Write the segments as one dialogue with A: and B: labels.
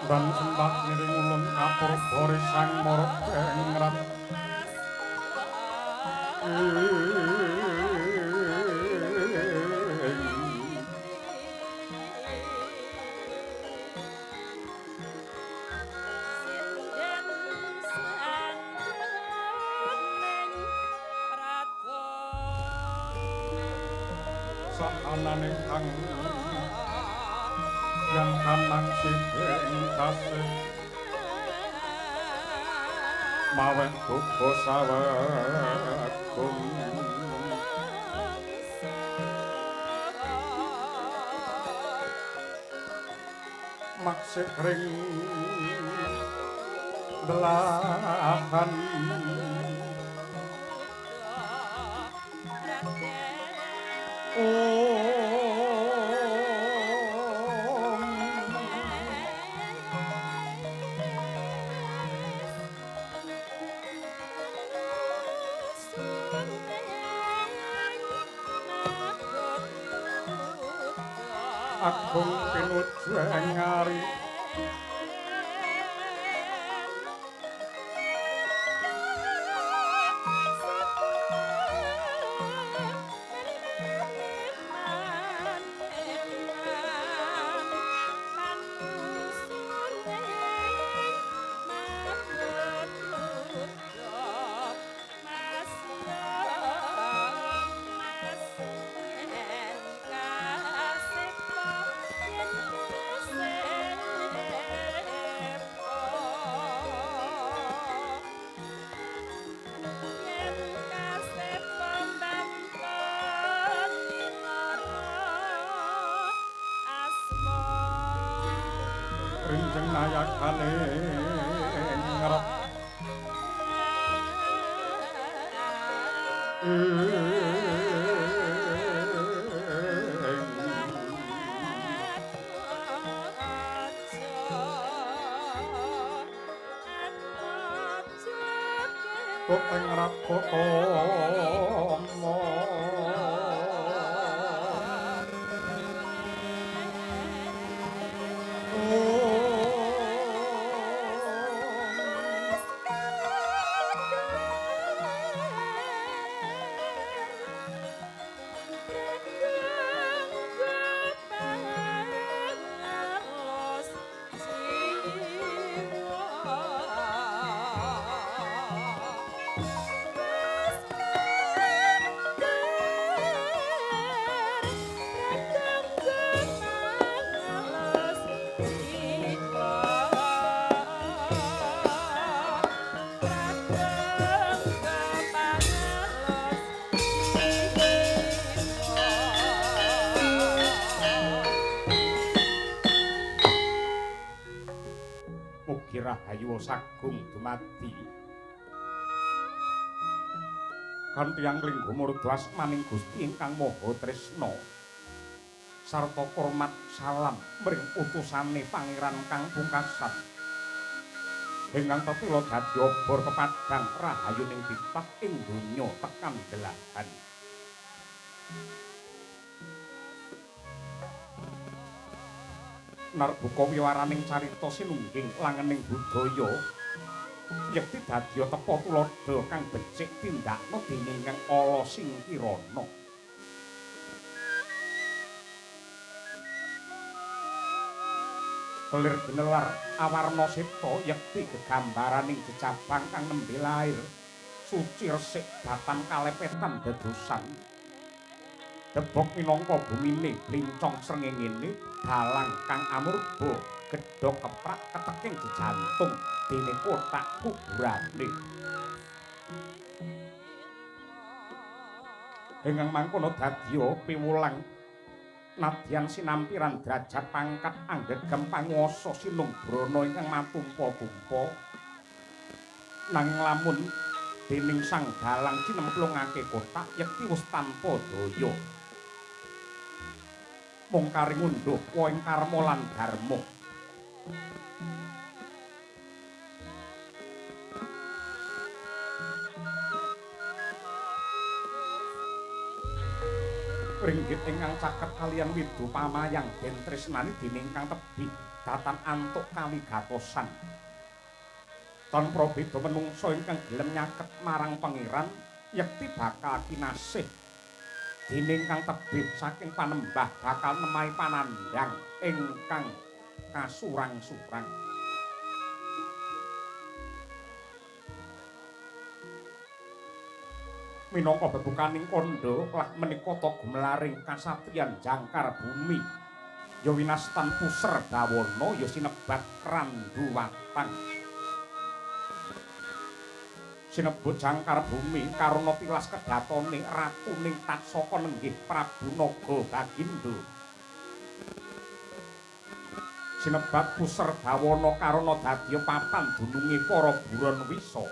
A: Dan sempat miring ulun kapur bori sang morok pengrat sahananing kang yang kanang sideng kasih maweh buka sawagung maksih ring delahan agung pinuju ngari rinjeng nayakane ngarep kok ngarep kotomo mugi rahayu sagung dumadi kanthi anglingga murda asmaning Gusti ingkang Maha Tresna sarta hormat salam mring utusane pangeran kang pungkasan ingkang tetula dadi obor kepadang rahayuning titah ing donya tekan delahan narbuka wiwaraning carita sinungging langening budaya yekti dadya tepa tuladha kang becik tindakna dening Kang Ala Singkirana kelir ginelar awarna seta yekti gegambaraning jejabang kang nembe lair suci resik datan kalepetan dedosan debok minangka bumine blincong srengenge dalang kang amurba gedhog keprak keteking jejantung dene kotak kuburane ingkang mangkono dadya piwulang nadyan sinampiran derajat pangkat anggegem panguwasa sinungbrana ingkang matumpa-tumpa nanging lamun dening sang dalang cinemplungake kotak yekti wis tanpa daya mung kari ngunduh waing karma lan dharma ringgit ingkang caket kaliyan widu pamayang den tresnani dening kang tebih datan antuk kawigatosan. Tanpa beda menungsa ingkang gelem nyaket marang pangeran yekti bakal kinasih dene ingkang tebih saking panembah bakal nemahi panandhang ingkang kasurang-surang. Minangka bebukaning kandha lah menika ta gumelaring kasatriyan jangkar bumi ya winastan puser bawana ya sinebat randu watang. Sinebut jangkar bumi karana tilas kedatone ratuning taksaka nenggih Prabu Naga Bagindo. Sinebat puser bawana karana dadya papan dununge para buron wisa.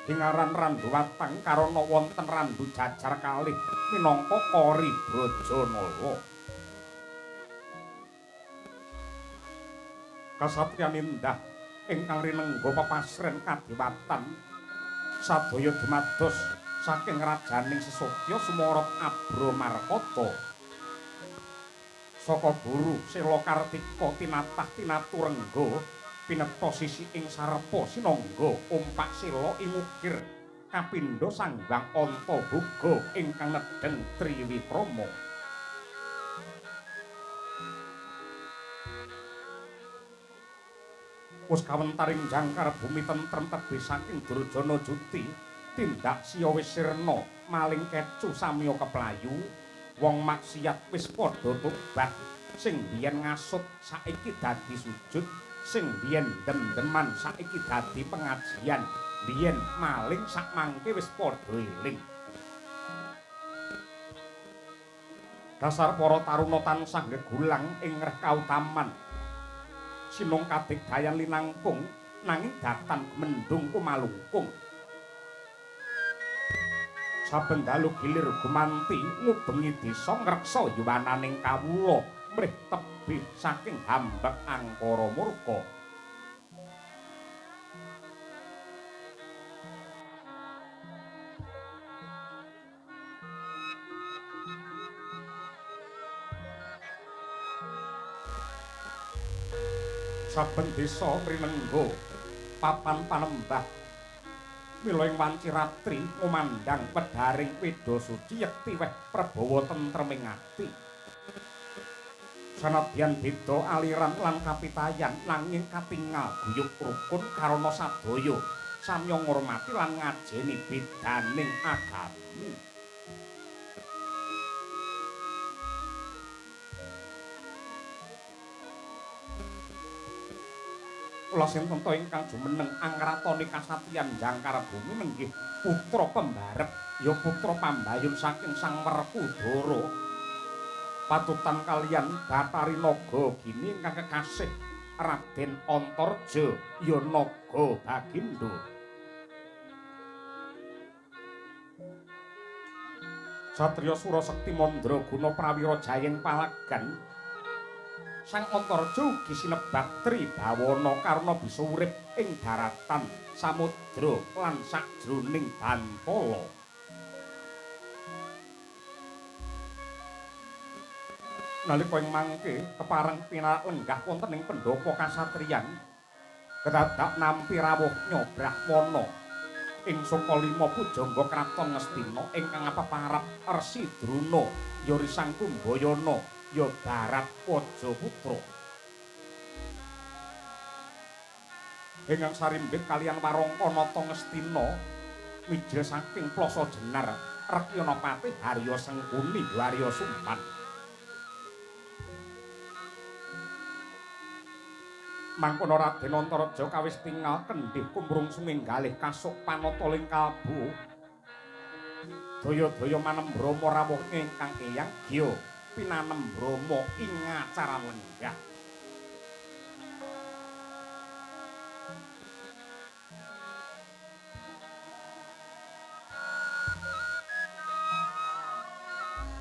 A: Hingaran randu watang karana wonten randu jajar kalih minangka Kori Brajanala. Kasatriyan indah ingkang rinengga pepasren kadewatan sadaya dumados saking rajaning Sesotya Sumorot Abramarkata. Saka Guru Sela Kartika tinatah tinaturengga pineta sisi ing sarpa sinangga umpak sila ing ukir kapindho Sanggang Antaboga ingkang nedheng Triwikrama. Wus kawentaring jangkar bumi tentrem tebih saking Durjana Juti tindak siya wis sirna maling kecu samya keplayu wong maksiat wis padha tobat sing biyen ngasut saiki dadi sujud sing biyen dem-deman saiki dadi pengajian biyen maling sak mangke wis padha eling. Dasar para taruna tansah gegulang ing reh kautaman sinung kadigdayan linangkung nanging datan mendung kumalungkung. Saben dalu gilir gumanti ngubengi desa ngreksa yuwananing kawula mrih tebih saking hambek angkara murka. Saben desa rinengga papan panembah mila ing wanci ratri ngumandhang wedharing weda suci yekti weh prabawa tentreming ati. Sanadyan beda aliran lan kapitayan nanging katingal guyub rukun karana sadaya samya ngurmati lan ngajeni bedaning agami. Kula sinten ingkang jumeneng angratoni kasatriyan jangkar bumi nenggih putra pembarep ya putra pambayun saking Sang Werkudara patutan kaliyan Bathari Naga Gini ingkang kekasih Raden Antarja ya Naga Bagindo. Satriya Surasekti Mandraguna Prawira Jayeng Palagan Sang Antarja ugi sinebat Tribawana karna bisa urip ing daratan samudra lan sajroning bantala. Nalika ing mangke kepareng pinarak lenggah wonten ing pendhapa kasatriyan kedadak nampi rawuhnya Brahmana ing saka 5 pujangga kraton Ngastina ingkang apeparap Resi Druna ya Risang Kumbayana ya Barat Wajaputra. Ingkang sarimbit kaliyan warangka nata Ngastina mijil saking plasa Jenar Rekyanapati Harya Sengkuni Warya Sumpan. Mangkono Raden Antarja kawis tingal kendhih kumrungsung enggalih kasuk panataling kalbu. Daya-daya manembrama rawuh ingkang eyang giya pinanembrama ing acara lenggah.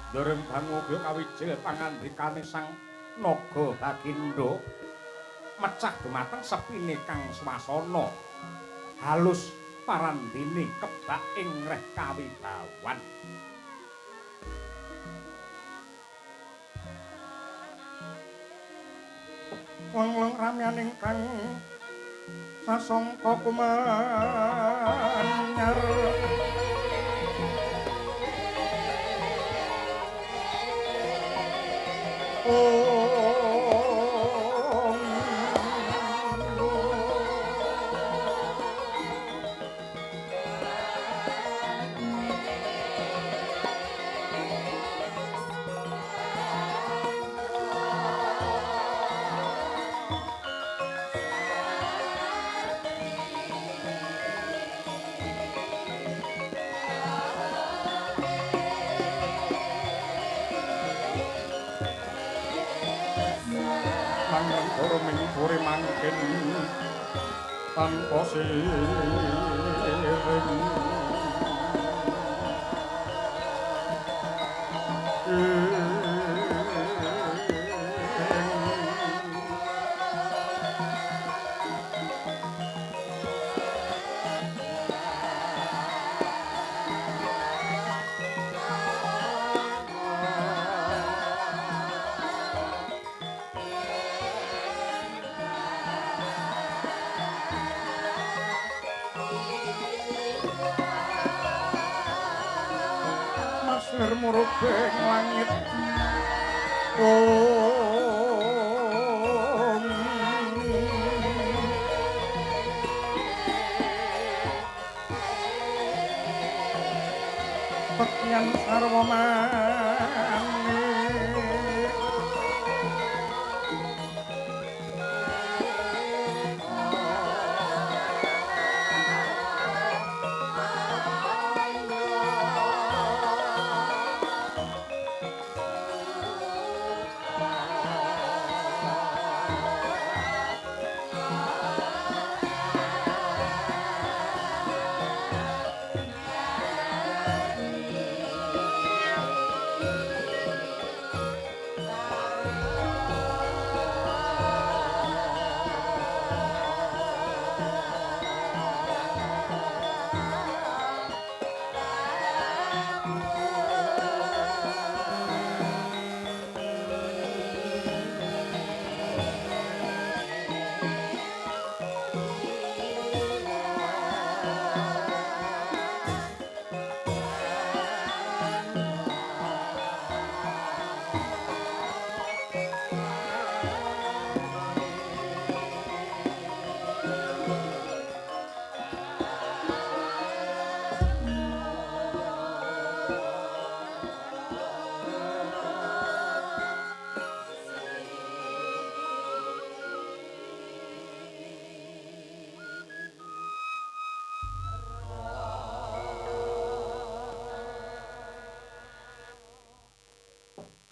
A: Dereng banguga kawijil pangandikane Sang Naga Bagindo mecah dumateng sepine kang swasana halus parandene kebak ing reh kawibawan. wong ramyan ingkang sasongko kumanyar Durming puri mangkin tanpa siring Maslir murubeng langit Pekian sarwa mangi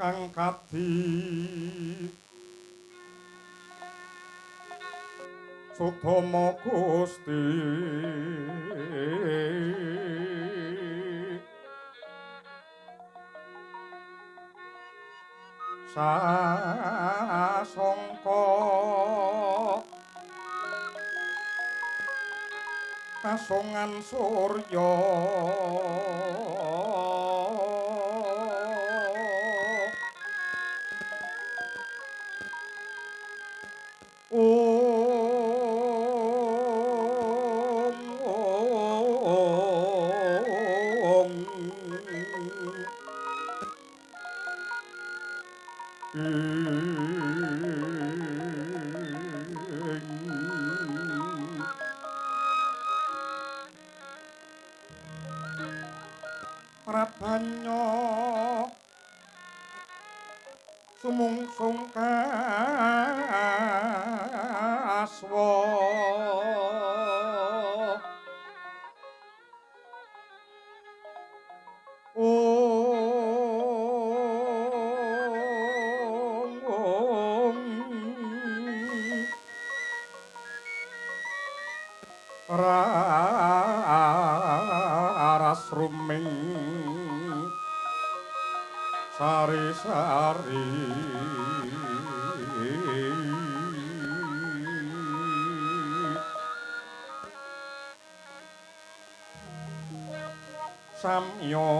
A: kang kadi Sutama Gusti sasongko kasongan surya Prabanya sumungsung kaswa raras ruming sari-sari samya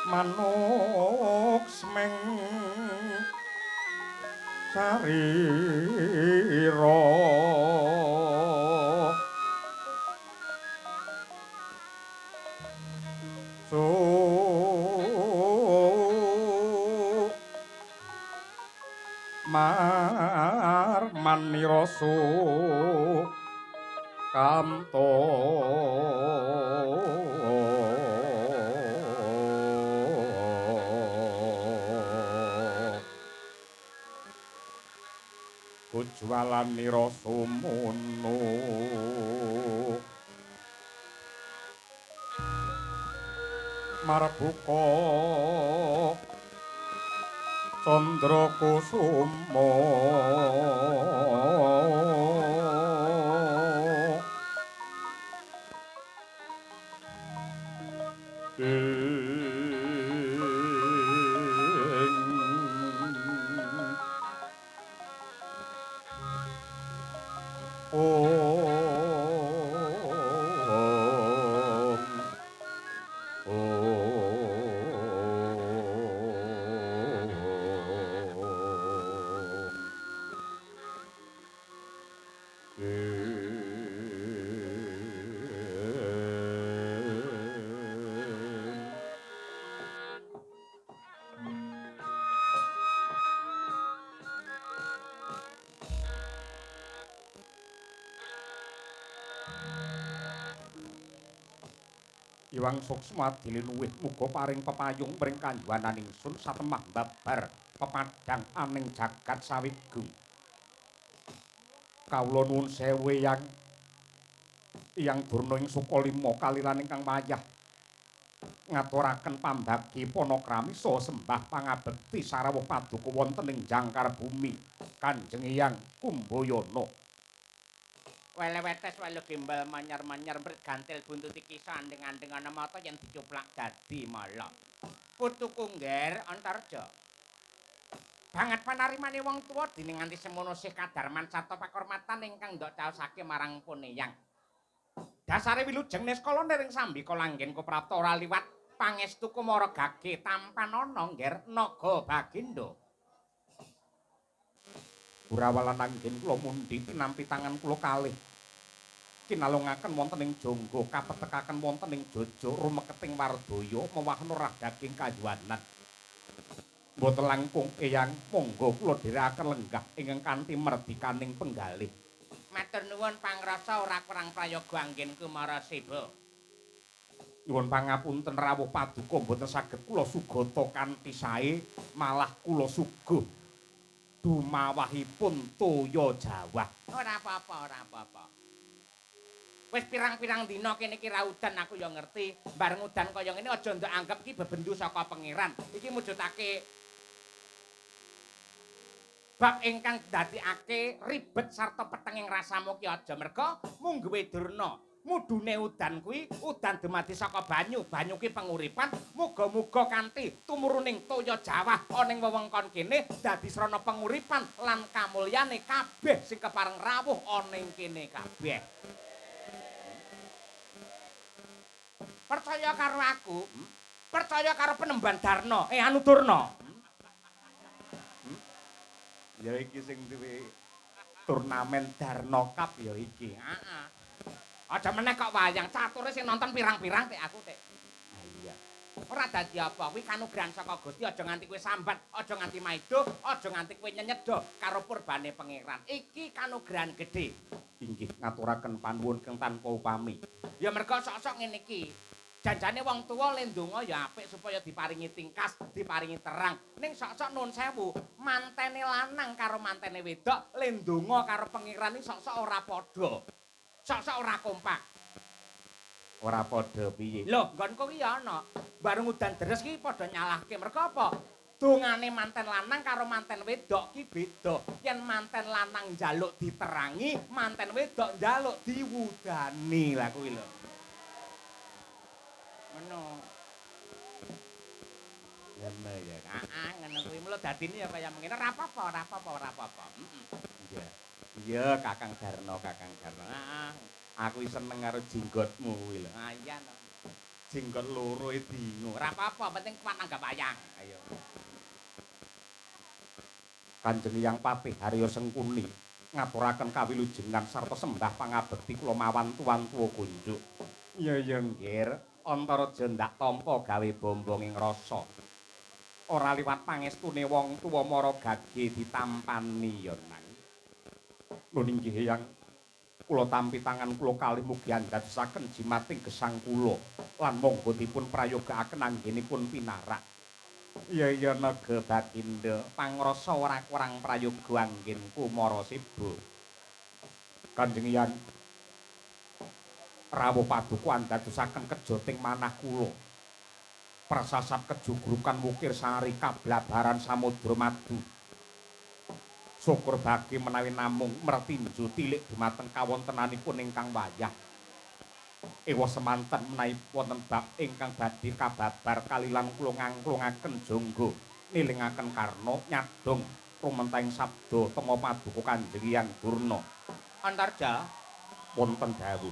A: manuk semeng sarira su marmanira su kanto jualanira sumunu marbuka candra kusuma Iwang suksma diluwih muga paring pepayung mring kanjuanan ingsun satemah babar pepadang aning jagat sawigung. Kawula nuwun sewu Eyang Durna ing Sukalima kaliran ingkang wayah ngaturaken pambagi panakrami saha sembah pangabekti sarawuh paduka wonten ing jangkar bumi Kanjeng Eyang Kumbayana.
B: Wele-wetes welu gimbal manyar-manyar bergantil buntut iki sandeng-andeng ana mata yen dicuplak dadi mala. Putu Kungger Antarja. Banget panarimane wong tuwa dene nganti semono sih kadarman sarta pakurmatan ingkang ndok caosake marang puneyang. Dasare wilujeng niskala nering sambika langgen kuprapta ora liwat pangestu kumara gage tampan ana ngger naga Bagindo. Urawalan anggen kula mundi tinampi tangan kula kalih kinalungaken wonten ing jangga kapetekaken wonten ing jaja rumeketing wardaya mewahana rah daging kayuwanan. Mboten langkung Eyang monggo kula dherekaken lenggah ingkang kanthi merdikaning penggalih. Matur nuwun pangrasa ora kurang prayoga anggen Kumarasiba.
A: Nyuwun pangapunten rawuh paduka mboten saged kula sugata kanthi sae malah kula suguh dumawahipun toya Jawa.
B: Ora apa-apa, ora apa-apa. Wis pirang-pirang dina kene iki ra udan aku ya ngerti. Bareng udan kaya ngene aja ndok anggap iki bebendu saka pangeran. Iki mujudake bab ingkang dadekake ribet sarta petenging rasamu ki aja merga mungguwe Durna. Mudune udan kuwi udan dumadi saka banyu. Banyu ki penguripan, muga-muga kanthi tumuruning toya Jawa ana ing wewengkon kene dadi srana penguripan lan kamulyane kabeh sing kepareng rawuh ana ing kene kabeh. Percaya karo aku, percaya karo penemban Darna, anu Durna.
A: Ya iki sing duwe turnamen Darna Cup ya iki.
B: Heeh. Aja meneh kok wayang cature sing nonton pirang-pirang tek aku tek.
A: Ah iya.
B: Ora dadi apa, kuwi kanugrahan saka Gusti, aja nganti kowe sambat, aja nganti maido, aja nganti kowe nyenyedo karo purbane pangeran. Iki kanugrahan gedhe.
A: Inggih ngaturaken panuwun kang tanpa upami.
B: Ya merga sok-sok ngene iki. Janjane wong tuwa le ndonga ya apik supaya diparingi tingkas, diparingi terang. Ning sok-sok nuwun sewu, mantene lanang karo mantene wedok le ndonga karo pangeran iki sok-sok ora padha. Sok-sok ora kompak.
A: Ora padha piye?
B: Lho, nggonku ki ya ana. Bareng udan deres ki padha nyalahke. Mergo apa? Dongane manten lanang karo manten wedok ki beda. Yen manten lanang njaluk diterangi, manten wedok njaluk diwudani. Lah kuwi lho. Ngono.
A: Ngene ya.
B: Heeh, ngono kuwi. Mula dadine ya kaya mengene. Ora apa-apa, ora apa-apa, ora apa-apa.
A: Iya. Iya, Kakang Darna, Kakang Darna.
B: Heeh.
A: Aku seneng karo jenggotmu kuwi lho.
B: Ah iya no.
A: Jenggot loro e dingo.
B: Ora apa-apa, penting kuat nanggap wayang.
A: Ayo. Kanjeng Hyang Patih Haryo Sengkuni ngaturaken kawilujengan sarta sembah pangabekti kula mawan tuan tuwa kunjuk. Iya nggir, Antaraja ndak tampa gawe bombong ing rasa. Ora liwat pangestune wong tuwa mara gage ditampani ya nang. Nun inggih Hyang, kula tampi tangan kula kalih mugi andadosaken jimating gesang kula lan monggo dipun prayogakaken anggenipun pinarak. Iya naga Baginda, pangrasa ora kurang prayoga anggenku Mara Siba. Kanjeng Hyang, rawuh paduka andadosaken kejoting manah kula. Prasasat kejugrukan wukir sari kablabaran samudra madu. Syukur bagi menawi namung mertinju tilik dumateng kawontenanipun ingkang wayah. Ewa semanten menawi wonten bab ingkang badhe kababar kalilan kula ngangklungaken jangga nilingaken karna nyadong rumenteng sabda tema paduka Kanjeng Hyang Durna.
B: Antarja,
A: Wonten dawuh.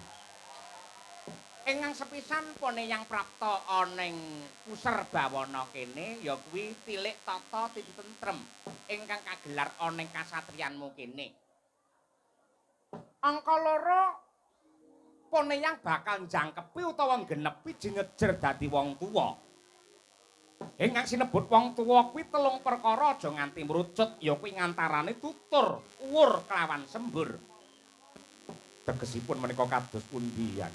B: ingkang sepisan pone yang prapta ana ing Puserbawana kene ya kuwi tilik tata titi tentrem ingkang kagelar ana ing kasatriyanmu kene. Angka loro pone yang bakal njangkepi utawa nggenepi jingejer dadi wong tuwa. Ingkang sinebut wong tuwa kuwi telung perkara aja nganti mrucut ya kuwi ngantarane tutur, uwur kelawan sembur. Tegesipun menika kados pundi Hyang?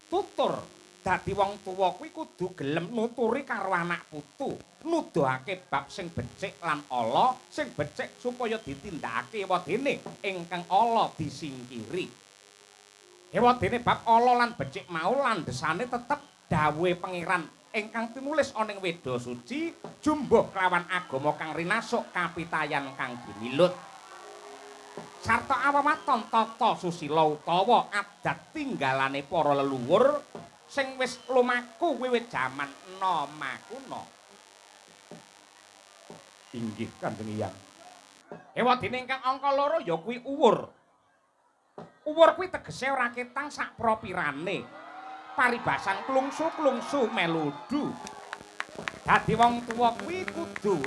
B: Tutur dadi wong tuwa kuwi kudu gelem nuturi karo anak putu, nuduhake bab sing becik lan ala, sing becik supaya ditindakake ewadene ingkang ala disingkiri. Ewadene bab ala lan becik mau landhesane tetep dawuhe pangeran ingkang tinulis ana ing Weda Suci, jumbuh kelawan agama kang rinasuk kapitayan kang gimilut. Sarta awewaton tata susila utawa adat tinggalane para leluhur sing wis lumaku wiwit jaman nama kuna.
A: Inggih Kanjeng Hyang.
B: Ewadene ingkang angka loro ya kuwi uwur. Uwur kuwi tegese ora ketang sak propirane. Paribasan klungsu-klungsu meludu. Dadi wong tuwa kuwi kudu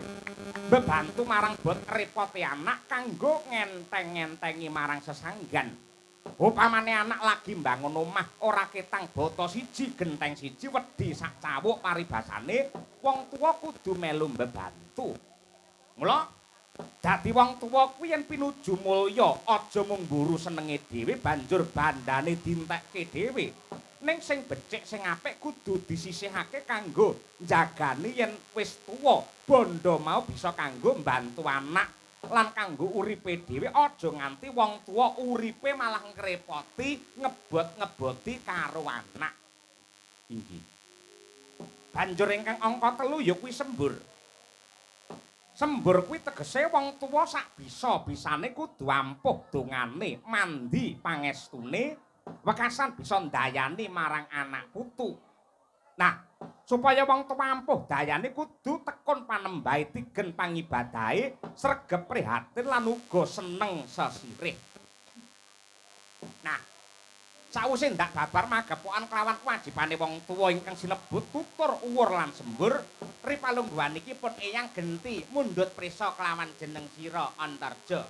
B: bebantu marang bot repote anak kanggo ngenteng-ngentengi marang sesanggan. Upamane anak lagi mbangun omah ora ketang bata siji genteng siji wedi sak cawuk paribasane wong tuwa kudu melu mbebantu. Mula dadi wong tuwa kuwi yen pinuju mulya aja mung mburu senenge dhewe banjur bandane dintekke dhewe. Ning sing becik sing apik kudu disisihake kanggo njagani yen wis tuwa bondo mau bisa kanggo mbantu anak lan kanggo uripe dhewe aja nganti wong tuwa uripe malah ngrepoti ngebot-ngeboti karo anak.
A: Inggih.
B: Banjur ingkang angka 3 ya kuwi sembur. Sembur kuwi tegese wong tuwa sak bisa-bisane kudu ampuh dongane, mandi pangestune, wekasan bisa ndayani marang anak putu. Nah, supaya wong tuwa ampuh dayane kudu tekun panembahe tigen pangibadahe, sregep prihatin lan uga seneng sesirih. Nah, sawise ndak babar magepokan kelawan kewajibane wong tuwa ingkang sinebut tutur, uwur lan sembur, ripalungguhan iki pun eyang genti mundhut prisa kelawan jeneng sira Antarja.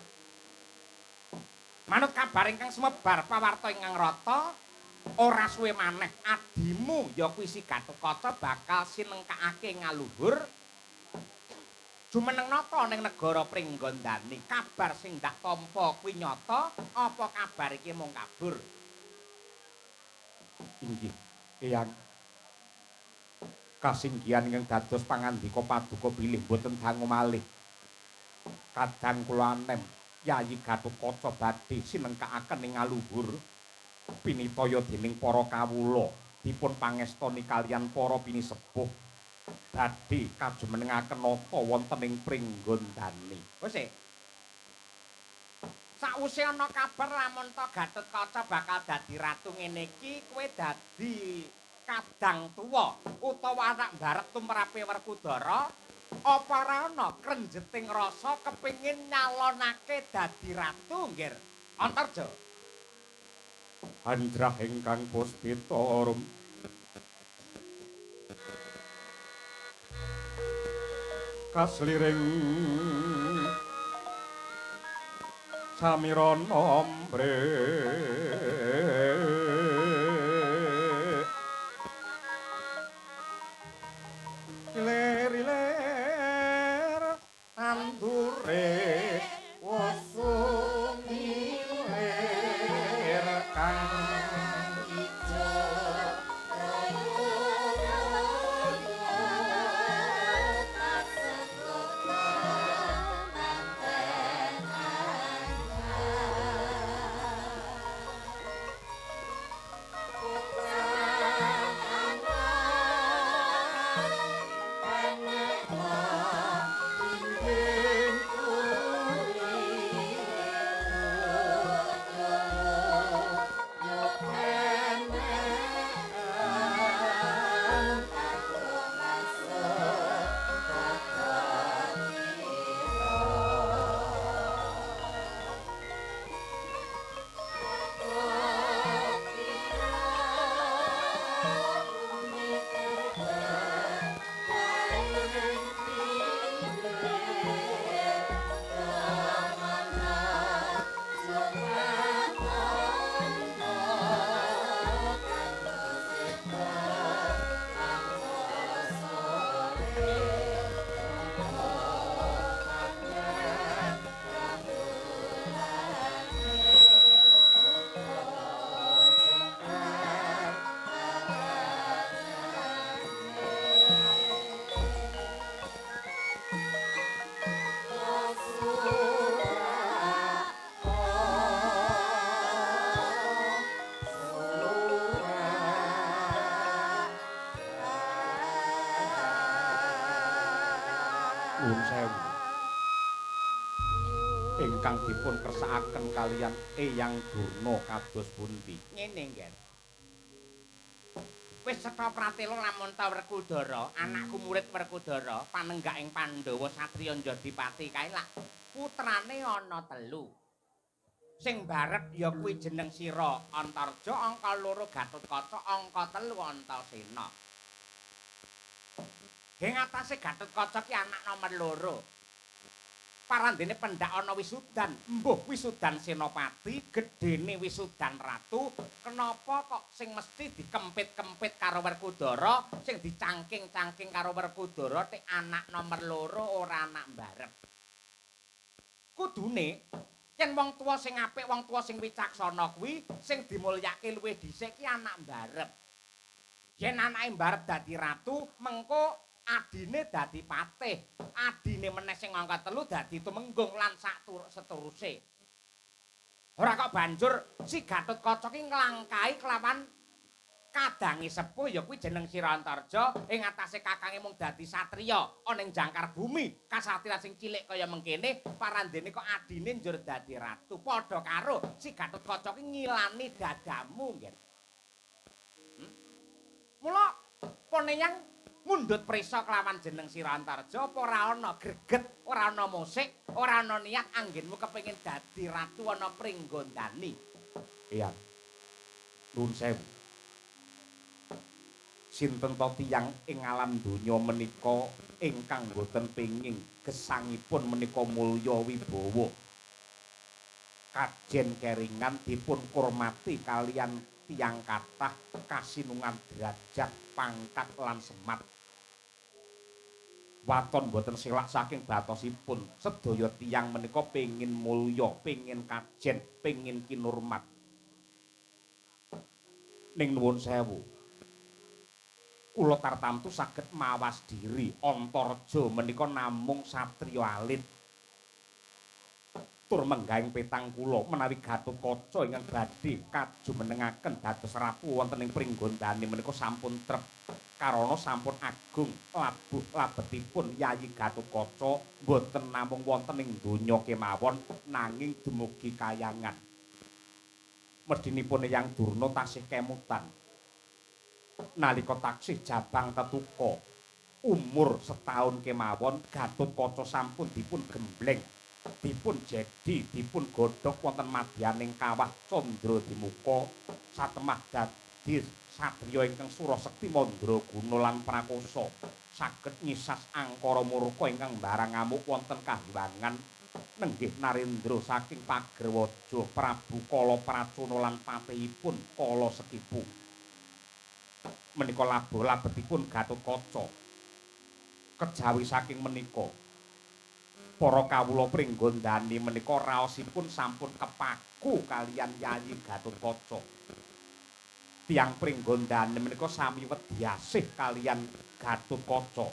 B: Manut kabar ingkang sumebar pawarta ingkang rata, ora suwe maneh adimu ya kuwi si Gatotkaca bakal sinengkakake ngaluhur jumeneng nata ning negara Pringgandani. Kabar sing ndak tampa kuwi nyata apa kabar iki mung kabur?
A: Inggih Hyang. Kasinggihan ingkang dados pangandika paduka bilih boten dangu malih. Kadang kula anem Yayi Gatotkaca badhe sinengkakaken ing ngaluhur pinitaya dening para kawula dipun pangestoni kaliyan para pinisepuh badhe kajumenengaken nata wonten ing Pringgandani.
B: Wis sakwise ana kabar lamun to Gatotkaca bakal dadi ratu ngene iki, kowe dadi kadang tuwa utawa anak barek tumrape Werkudara, apa ora ana krenjeting rasa kepengin nyalonake dadi ratu, nggir? Antarja.
A: Handrah ingkang puspita kasliring samirana mbre iler-iler andure wasumilir kang ijo Nuwun sewu. Ingkang dipun kersakaken kalian Eyang Durna kados pundi?
B: Ngene, Ngger. Wis cetha pratela lamun ta Werkudara, anakku murid Werkudara, panenggaking Pandhawa satriya Njadipati kae lak putrane ana 3. Sing barep ya kuwi jeneng Sira Antarja, angka 2 Gatotkaca, angka 3 Antasena. Ing atase Gatotkaca ki anak nomor 2. Parandene pendak ana wisudan, mbuh wisudan senopati, gedene wisudan ratu, kenapa kok sing mesti dikempit-kempit karo Werkudara, sing dicangking-cangking karo Werkudara tek anak nomor 2 ora anak mbarep. Kudune yen wong tuwa sing apik, wong tuwa sing wicaksana kuwi sing dimulyake luwih dhisik ki anak mbarep. Yen anake mbarep dadi ratu, mengko adine dadi patih, adine meneh sing angka 3 dadi tumenggung lan sak seteruse. Ora kok banjur si Gatotkaca ki nglangkahi kelawan kadange sepuh ya kuwi jeneng Sirantarja ing atase kakange mung dadi satriya ana ing jangkar bumi, kasatriyan sing cilik kaya mengkene parandene kok adine njur dadi ratu. Padha karo si Gatotkaca ki ngilani dadamu, nggih. Mula poneyang mundhut prisa kelawan jeneng Sirantarja apa ora ana greget, ora ana musik, ora ana niat anggenmu kepengin dadi ratu ana pringgondani.
A: Iya. Nuwun sewu. Sinten to tiyang ing alam donya menika ingkang boten penging gesangipun menika mulya wibawa. Kajen keringan dipun kurmati kalian tiyang kathah kasinungan derajat, pangkat lan semat. Waton boten silak saking batosipun. Sedaya tiyang menika pengin mulya, pengin kajen, pengin kinurmat. Ning nuwun sewu. Kula tartamtu saged mawas diri. Antarja menika namung satriya alit. Tur menggahing petang kula menawi Gatotkaca ingkang badhe kajumenengaken dados ratu wonten ing pringgondane menika sampun trep. Karana sampun agung labuh labetipun Yayi Gatotkaca boten namung wonten ing donya kemawon nanging dumugi kayangan. Medhinipun Eyang Durna tasih kemutan. Nalika taksih jabang tetuka umur setahun kemawon Gatotkaca sampun dipun gembleng, dipun jadi, dipun godhog wonten madyaning kawah Candradimuka satemah dadi satriya ingkang sura sekti mandraguna lan prakosa. saged nyisas angkara murka ingkang barang ngamuk wonten kahiwangan nenggih Narendra saking Pagerwaja Prabu Kala Pracuna lan patihipun Kala Sekipu menika labetipun Gatotkaca kejawi saking menika para kawula pringgondani menika raosipun sampun kepaku kalian Yayi Gatotkaca tiyang pringgondani menika sami wedi asih kalian Gatotkaca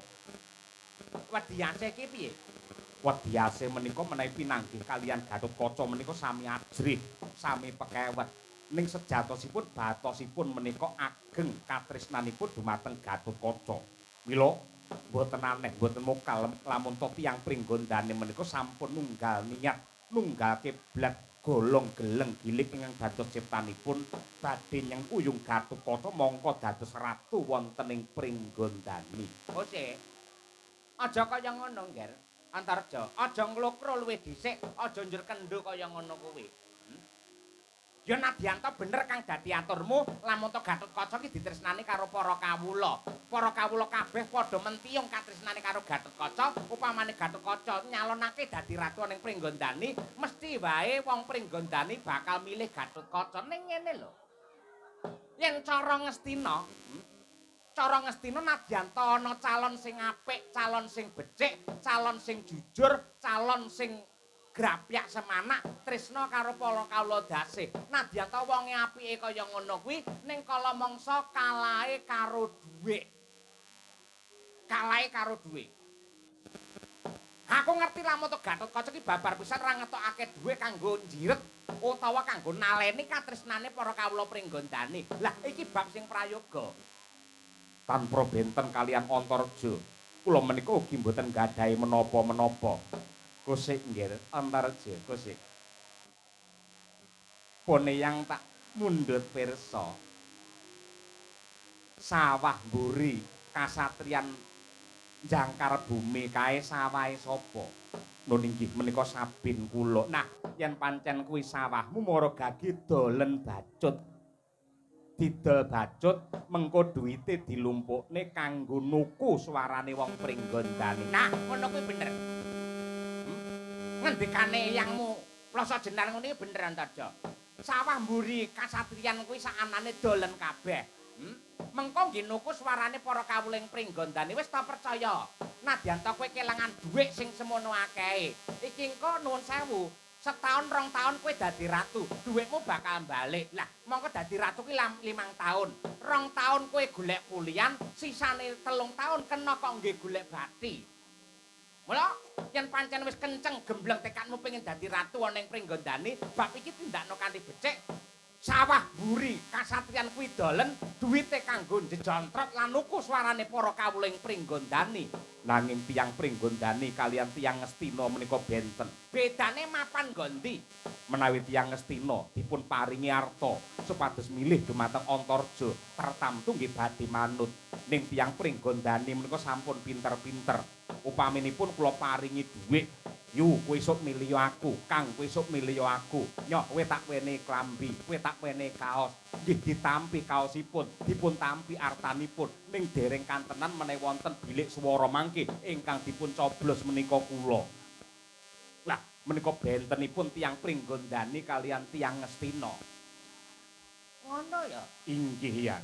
B: Wedi asih iki piye?
A: wedi asih menika menawi pinanggih kalian Gatotkaca menika sami ajrih sami pekewet ning sejatosipun batosipun menika ageng katresnanipun dumateng Gatotkaca mila boten aneh boten mokal lamun to tiyang pringgondani menika sampun nunggal niat nunggal kiblat golong geleng gilik ingkang dados ciptanipun badhe nyeng uyung Gatotkaca mongko dados ratu wonten ing pringgondani.
B: Ose. Aja kaya ngono, Ngger. Antarja, aja nglokro luwih dhisik, aja njur kendho kaya ngono kuwi. Ya nadyanto bener kang dadi aturmu, lamun to Gatotkaca ki ditresnani karo para kawula. Para kawula kabeh padha mentiyung katresnane karo Gatotkaca, upamane Gatotkaca nyalonake dadi ratu ning Pringgondani, mesti wae wong Pringgondani bakal milih Gatotkaca ning ngene lho. Yen cara Ngastina nadyanto ana calon sing apik, calon sing becik, calon sing jujur, calon sing grapyak semanak, tresna karo para kawula dasih. Nadyanto wonge apike kaya ngono kuwi ning kala mangsa kalahe karo dhuwit. Kalahe karo dhuwit. Aku ngerti lamun to Gatotkaca ki babar pisan ra ngetokake dhuwit kanggo njiret utawa kanggo naleni katresnane para kawula Pringgondani. Lah iki bab sing prayoga.
A: Tanpa benten kalian Antareja kula menika ugi mboten gadahi menapa-menapa. Kusik nggih Antareja, kusik. Pone yang tak mundhut pirsa. Sawah mburi kasatriyan jangkar bumi kae sawahe sapa? Nun inggih menika Sabin kula. Nah, yen pancen kuwi sawahmu mara gagi dolen bacut. Didol bacut mengko duwite dilumpukne kanggo nuku suarane wong Pringgondani.
B: Nah, ngono kuwi bener. Ngendikane yangmu Plasa Jenar ngono iki bener Antarja. Sawah mburi kasatriyan kuwi sakanane dolen kabeh. Mengko nggih nuku suarane para kawuling Pringgondani wis ta percaya. Nadyanto kowe kelangan dhuwit sing semono akehe. Iki engko nuwun sewu. Setahun rong tahun kowe dadi ratu, dhuwitmu bakal balik. Lah, mongko dadi ratu ki 5 tahun. 2 tahun kowe golek pulian, sisane 3 tahun kena kok nggih golek bathi. Mula yen pancen wis kenceng gembleng tekadmu pengen dadi ratu ana ing Pringgondani, bab iki tindakno kanthi becik. Sawah mburi kasatriyan kuwi dolen duwite kanggo njejontrot lan nuku suarane para kawuling Pringgondani.
A: Nanging tiyang Pringgondani kalian tiyang Ngastina menika benten.
B: Bedane mapan gondi.
A: Menawi tiyang Ngastina dipun paringi arta supados milih dumateng Antareja tartamtu nggih badhe manut. Ning tiyang Pringgondani menika sampun pinter-pinter. Upaminipun kula paringi dhuwit, yu kowe esuk milih aku, Kang kowe esuk milih aku. Nyok kowe tak wene klambi, kowe tak wene kaos. Nggih ditampi kaosipun, dipun tampi artanipun. Ning dereng kantenan menawi wonten bilik swara mangke ingkang dipun coblos menika kula. Lah menika bentenipun tiyang Pringgondani kalian tiyang Ngastina.
B: Ngono ya.
A: Inggih ya.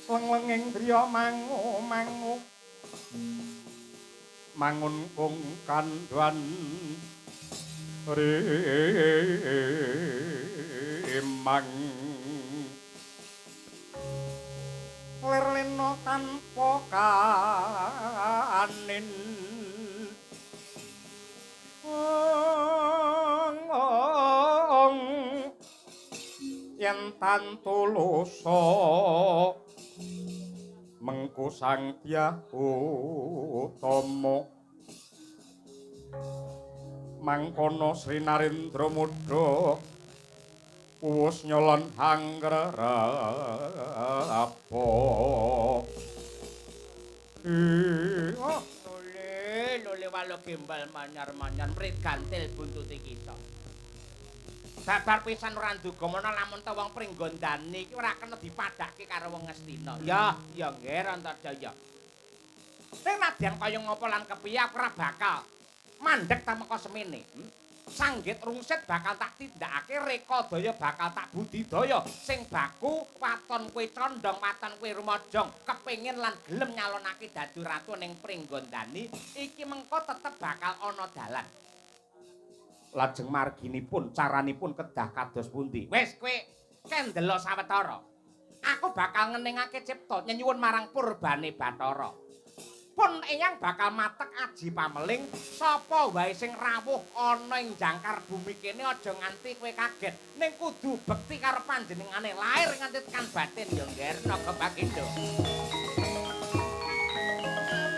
A: Leng-lenging driya mangu-mangu mangun kung kandhan remang lerlena tanpa kanin yen tantulusa mengku sang Dyah Utama mangkono Sri Narendra Muda uwus nyolon hanggrapa
B: Lole walu gimbal manyar-manyar mrit gantil buntuti kita. Babar pisan ora nduga menawa lamun ta wong Pringgondani iki ora kena dipadhake karo wong Ngastina. Ya nggih Antarjaya. Ning nadyan kaya ngapa lan kepiye aku ora bakal mandhek tameka semene. Sanggit rungsit bakal tak tindakake, Rekadaya bakal tak budidaya. Sing baku waton kowe condong, waton kowe rumajang, kepengin lan gelem nyalonake dadi ratu ning Pringgondani, iki mengko tetep bakal ana dalan. Lajeng marginipun caranipun kedah kados pundi? Wis kowe kendela sawetara. Aku bakal ngeningake cipta nyenyuwun marang purbane Bathara. Pun eyang bakal matek aji pameling sapa wae sing rawuh ana ing jangkar bumi kene aja nganti kowe kaget ning kudu bekti karo panjenengane lair nganti tekan batin ya ngger naga Bagindo.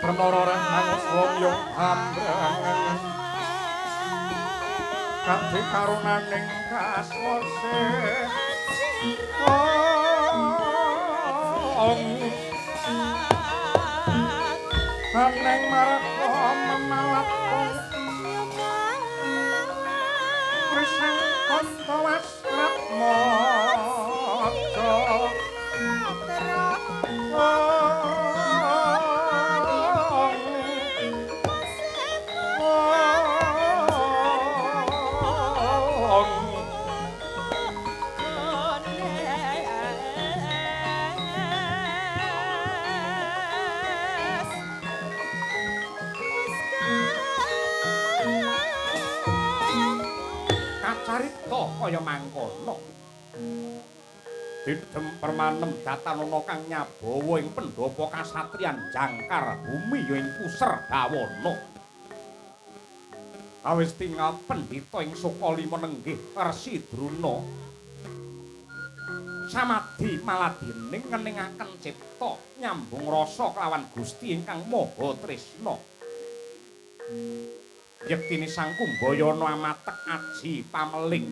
A: Pramara renang wong yung ambrangan kanthi karunaning kaswase Aneng marga memalat Krisang kanta wasrat moco Kacarita kaya mangkono. Didem permanem datanana kang nyabawa ing pendhapa kasatriyan jangkar bumi ya ing Puserbawana. Awis tinggal pendhita ing Sukalima nenggih Resi Druna. Samadhi maladening ngeningaken cipta nyambung rasa kelawan Gusti ingkang Maha Tresna. Yektine Sang Kumbayana amatek aji pameling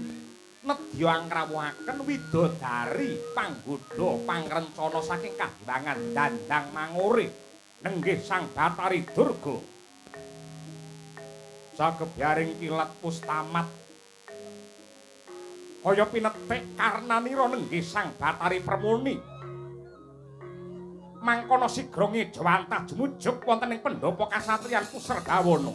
A: nedya angrawuhaken widodari panggoda pangrencana saking Kahyangan Dandang Mangore nenggih Sang Bathari Durga. Sagebyaring kilat pustamat kaya pinetik karnanira nenggih Sang Bathari Permuni. Mangkono sigra ngejawantah jumujuk wonten ing pendhapa kasatriyan Puserbawana.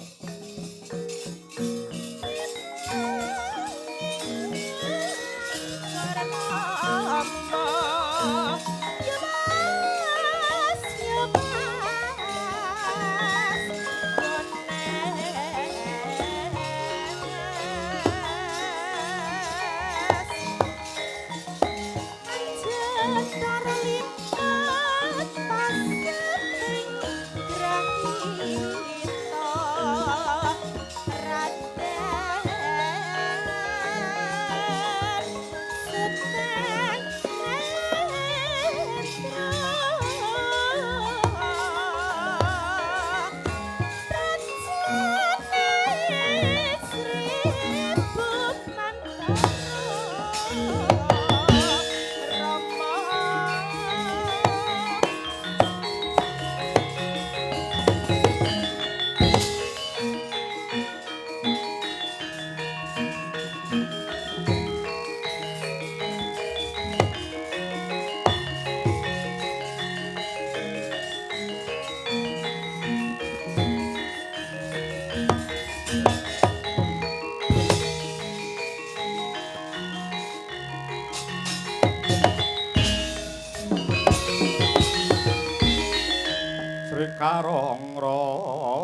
A: Karongron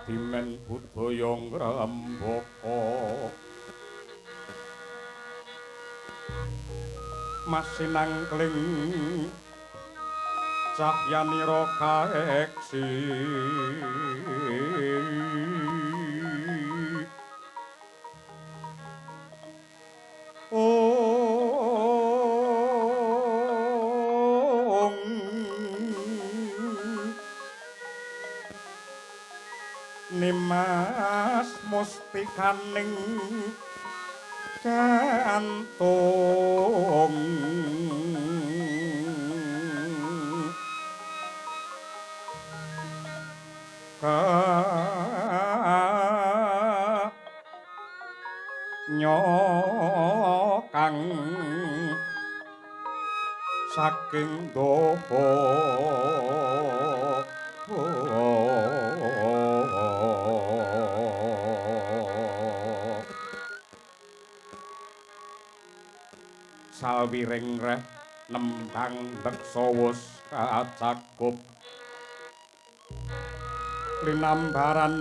A: Adimen budaya ngrembaka masinangkling cahyanira kaeksi Nimas mustikaning jantung nyokang saking doho sawiring reh nembang beksa wus kacakup linambaran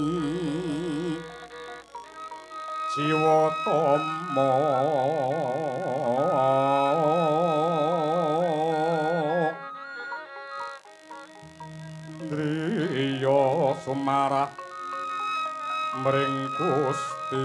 A: jiwa tama driya sumarah mring Gusti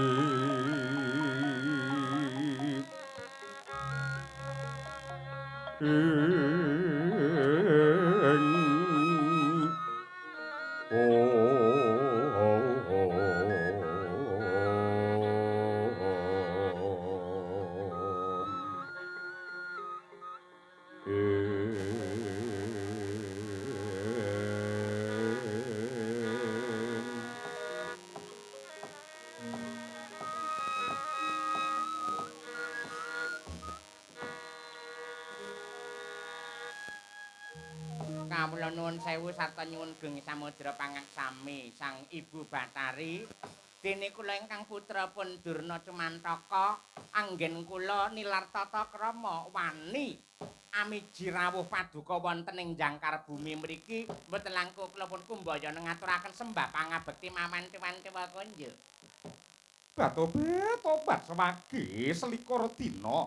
B: Kawula nuwun sewu sarta nyuwun geng samudra pangaksami Sang Ibu Bathari. Dene kula ingkang putrapun Durna Cumantaka anggen kula nilar tata krama wani amiji rawuh paduka wonten ing jangkar bumi mriki mboten langkung kula pun kumbaya ngaturaken sembah pangabekti mawanti-wanti wakonja.
A: Tobat semagi selikur dina.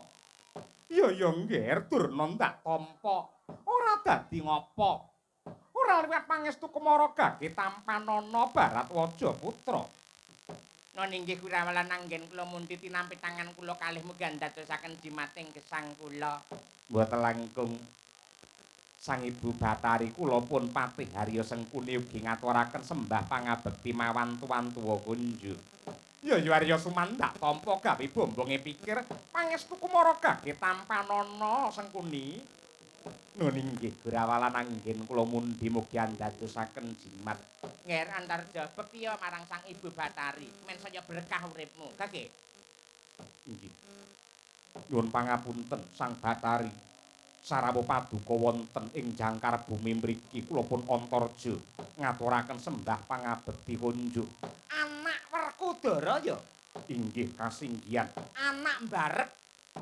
A: Ya ngger Durna ndak tampa. Ora dadi ngopo. Ora liwat pangestu Kumara Gage Tampanana Baratwaja putra.
B: Nun inggih Wirawalan anggen kula mundi tinampi tangan kula kalih mugi ndadosaken jimating gesang kula.
A: Mboten langkung Sang Ibu Bathari kula pun Patih Harya Sengkuni ugi ngaturaken sembah pangabekti mawantu-wantuwa kunjuk. Ya Arya Sumandak tampa gawe bombonge pikir pangestu Kumara Gage Tampanana Sengkuni. Nun inggih Gurawalan anggen kula mundi mugi ndadosaken jimat.
B: Nger Antarja bektiya marang Sang Ibu Bathari men saya berkah uripmu. Gage.
A: Inggih. Nyuwun pangapunten Sang Bathari. Sarawa paduka wonten ing jangkar bumi mriki kula pun Antarja ngaturaken sembah pangabekti kunjuk.
B: Anak Werkudara ya?
A: Inggih kasinggihan.
B: Anak mbarep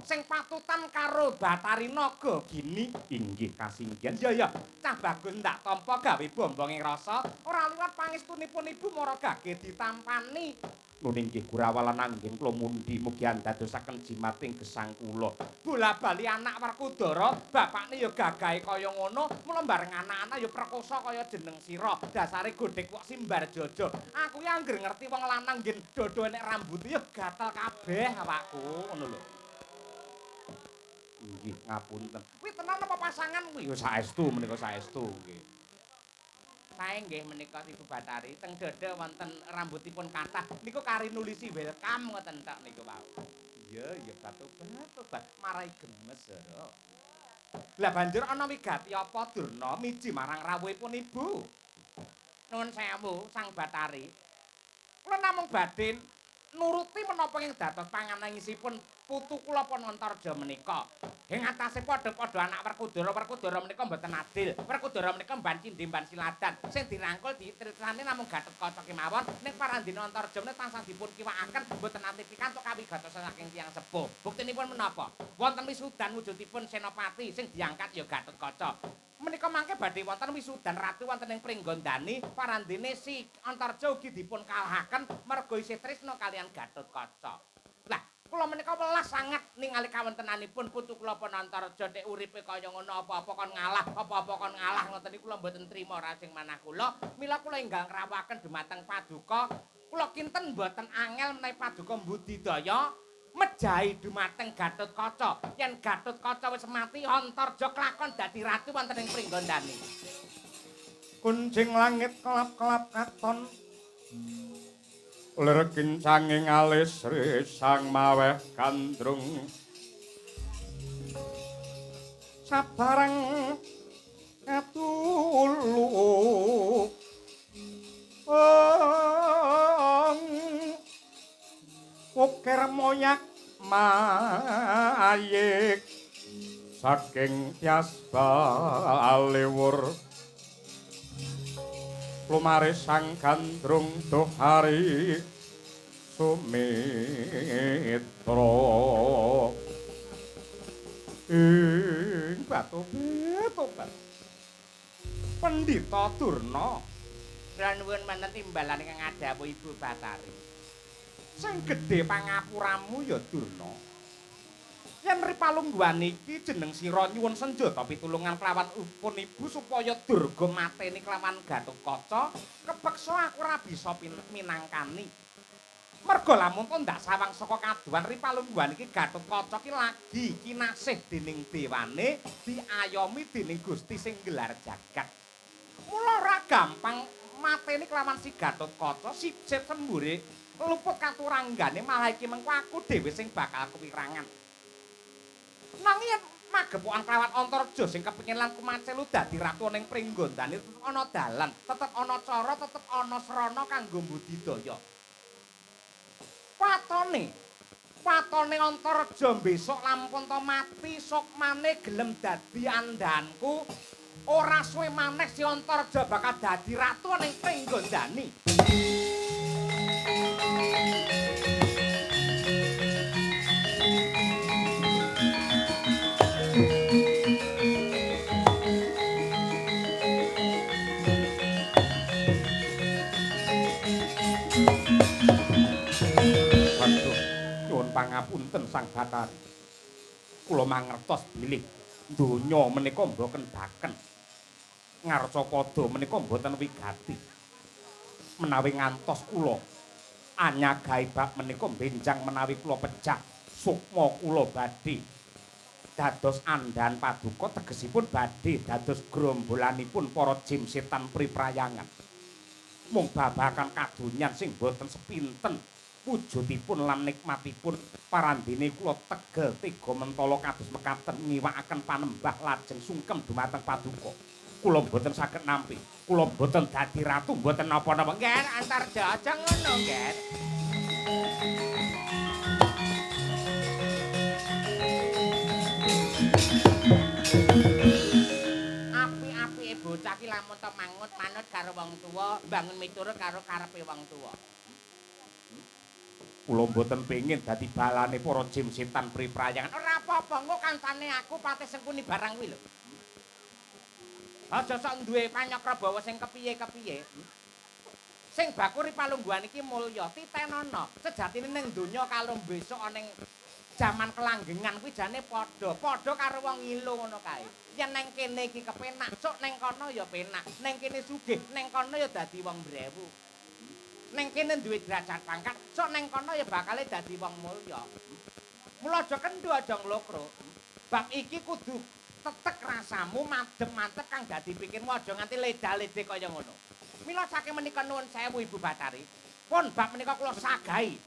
B: sing patutan karo Bathari Naga Gini.
A: Inggih kasinggihan.
B: Ya cah bagus ndak tampa gawe bombonge rasa ora liwat pangestunipun Ibu Mara Gage ditampani.
A: Nun inggih Gurawalan anggen kula mundi mugi ndadosaken jimating gesang kula.
B: Bola-bali anak Werkudara, bapakne ya gagahe kaya ngono, mula bareng anak-anak ya perkosa kaya jeneng sira. Dasare godhek kok simbar jojo. Aku ya angger ngerti wong lanang nggih dodo enek rambut ya gatel kabeh awakku ngono lho.
A: Inggih ngapunten.
B: Kuwi tenan apa pasangan kuwi?
A: Ya saestu menika saestu nggih.
B: Sae nggih menika Ibu Bathari teng dada wonten rambutipun kathah niku kari nulisi welcome ngoten tok niku wau.
A: Ya tobat
B: Marai gemes ora. Lah banjur ana wigati apa Durna miji marang rawuhipun Ibu? Nuwun sewu Sang Bathari. Kula namung badhe nuruti menapa ing dados panganangisipun putu kula Panantarja menika ing atase padha-padha anak Werkudara menika mboten adil. Werkudara menika mban cindhe mban siladan. Sing dirangkul ditresnani namung Gatotkaca kemawon. Ning Parandina Antarja menika tansah dipun kiwakaken mboten nate pikantuk kawigatosan saking tiyang sepuh. Buktinipun menapa? Wonten wisudan wujudipun senopati sing diangkat ya Gatotkaca. Menika mangke badhe wonten wisudan ratu wonten ing Pringgondani, parandene si Antarja ugi dipun kalahaken merga isih tresna kaliyan Gatotkaca. Lah, kula menika welas sanget ningali kawontenanipun putu kula Panantarja nek uripe kaya ngono apa-apa kon ngalah ngoten niku kula mboten trima rajing manah kula. Mila kula enggal ngrawuhaken dhumateng Paduka, kula kinten mboten angel menawi Paduka mbudidaya mejahi dhumateng Gatotkaca. Yen Gatotkaca wis mati, Antarja klakon dadi ratu wonten ing Pringgondani.
A: Kunjing langit kelap-kelap katon lir kincanging alis risang maweh kandrung sabarang katulu ukir moyak mayik saking tias baliwur lumaris sang gandrung dohari sumitra ing batu Pendhita Durna
B: Kula nuwun menen timbalan ingkang adhawuh Ibu Batari.
A: sing gedhe pangapuramu ya Durna. Yen ripalungguhan iki jeneng sira nyuwun senjata pitulungan kelawan upun ibu supaya Durga mateni kelawan Gatotkaca, kepeksa aku ora bisa minangkani. Merga lamun to ndak sawang saka kaduan ripalungguhan iki Gatotkaca ki lagi kinasih dening dewane, diayomi dening Gusti sing gelar jagat. Mula ora gampang mateni kelawan si Gatotkaca, sijep sembure luput katuranggane malah iki mengko aku dhewe sing bakal kewirangan. Nanging yen magepokan kelawan Antarja sing kepengin lan kumacelu dadi ratu ning Pringgondani tetep ana dalan, tetep ana cara, tetep ana srana kanggo mbudidaya. Watone Antarja besok lampun to mati sukmane gelem dadi andhanku, ora suwe maneh si Antarja bakal dadi ratu ning Pringgondani. Pangapunten Sang Batari. Kula mangertos bilih donya menika mboten daken. Ngarcapada menika mboten wigati. Menawi ngantos kula anyagahi bab menika benjang menawi kula pejah sukma kula badhe dados andhan Paduka tegesipun badhe dados grombolanipun para jim setan priprayangan. Mung babakan kadonyan sing boten sepinten wujudipun lan nikmatipun parandene kula tegel tega mentala kados mekaten ngiwakaken panembah lajeng sungkem dumateng Paduka. Kula mboten saged nampi. Kula mboten dadi ratu, mboten napa-napa.
B: Ngger Antarja aja ngono, Ngger. Api-apike bocah ki lamun to manut karo wong tuwa, bangun miturut karo karepe wong tuwa.
A: Kula mboten pengin dadi balane para jim setan priprayangan.
B: Ora apa-apa, engko kancane aku patih sengkuni barang kuwi lho. Aja sok duwe panyokrabawa sing kepiye-kepiye. Sing bakuri palungguhan iki mulya, titenono. Sejatine ning donya kalau besok ning jaman kelanggengan kuwi jane padha karo wong ngilu ngono kae. Yen ning kene iki kepenak, sok ning kono ya penak. Ning kene sugih, ning kono ya dadi wong brewu. Ning kene duwe derajat pangkat, sok ning kono ya bakale dadi wong mulya. Mula aja kendho aja nglokro. Bab iki kudu tetek rasamu madhep mantep kang dadi pikirmu aja nganti leda-lede kaya ngono. Mila saking menika nuwun sewu Ibu Batari. Pun bab menika kula sagahi.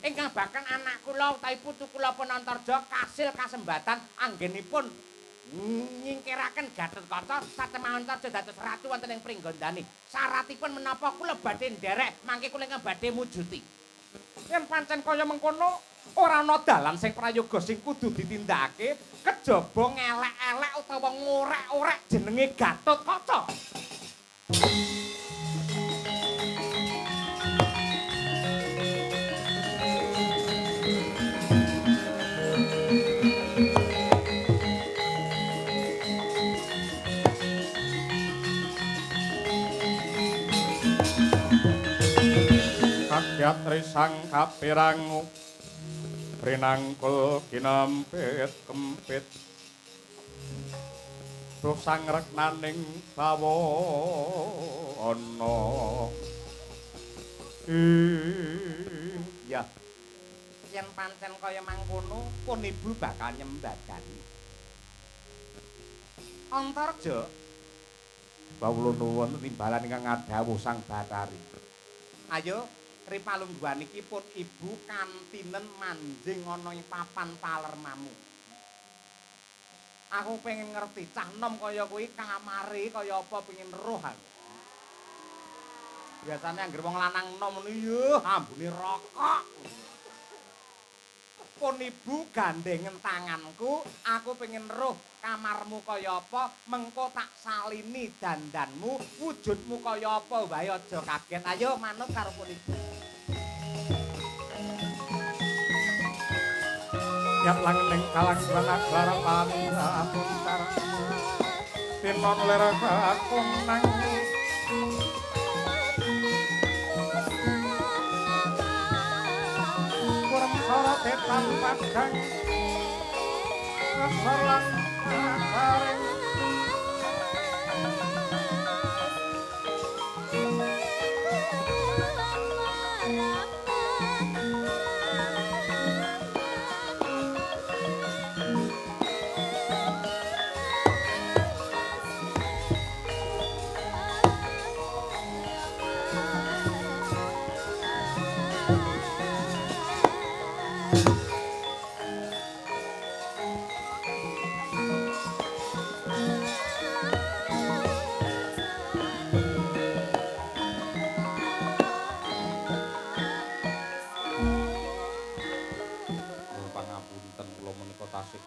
B: Ingkang bakal anak kula utawi putu kula Panantarja kasil kasembatan anggenipun nyingkiraken Gatotkaca satemah Antarja dados ratu wonten ing Pringgondani. Syaratipun menapa kula badhe nderek mangke kula ingkang badhe mujuti.
A: Yen pancen kaya mengkono, ora ana dalan sing prayoga sing kudu ditindakake kejaba ngelek-elek utawa ngorek-orek jenenge Gatotkaca. Kagyat risang kapirangu rinangkul kinempit kempit dosang reknaning bawana ya yen pancen kaya mangkono pun ibu bakal nyembadani Antarja bawula nuwun timbalan ingkang ngadhawuh Sang Bathari ayo ripalungguhan iki pun ibu kantinen manjing ana ing papan palermamu. Aku pengen ngerti cah nom kaya kuwi kamare kaya apa pengen roh aku. Biasane anggere wong lanang nom ngono yo ambune rokok. Pun ibu gandengen tanganku, aku pengen roh kamarmu kaya apa, mengko tak salini dandanmu, wujudmu kaya apa wae aja kaget. Ayo manut karo pun ibu. Yap langening kalang lanagara panirapuntar tinon ler kakunang kurang sora tetan padang kesalang karing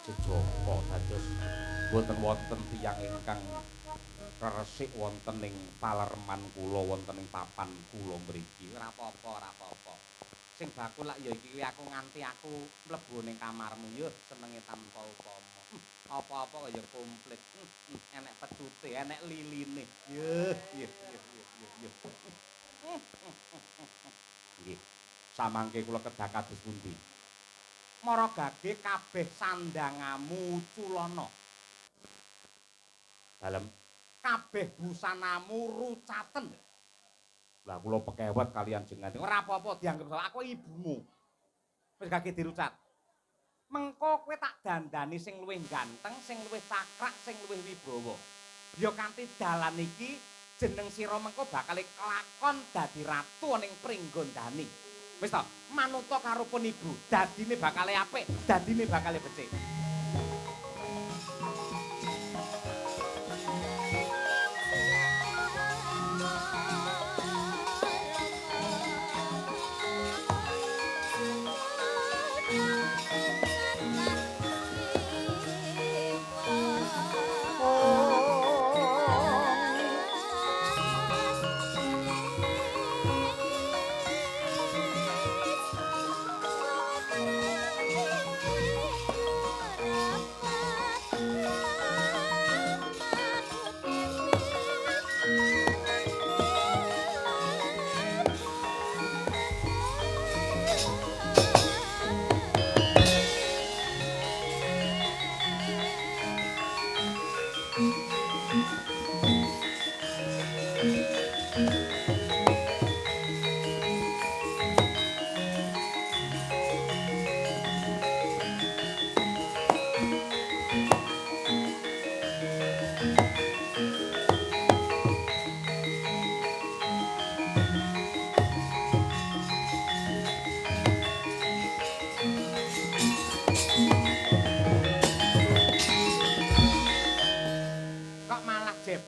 A: Jejaka dados boten wonten tiyang ingkang resik wonten ing palerman kula wonten ing papan kula mriki ora apa-apa sing bakul lak ya iki aku nganti aku mlebu ning kamarmu ya senenge tanpa upama apa-apa kaya komplit enek pedute enek liline nggih samangke kula kedah kados pundi maragage kabeh sandangamu culana. Dalem kabeh busanamu rucaten. Lah kula pekewet kalian jenengan. Ora apa-apa dianggep salah aku ibumu. Wis gage dirucat. Mengko kowe tak dandani sing luwih ganteng, sing luwih cakrak, sing luwih wibawa. Ya kanthi dalan iki jeneng sira mengko bakal kelakon dadi ratu ning Pringgondani. Wis to, manuta karo pun ibu, dadine bakal apik, dadine bakal becik.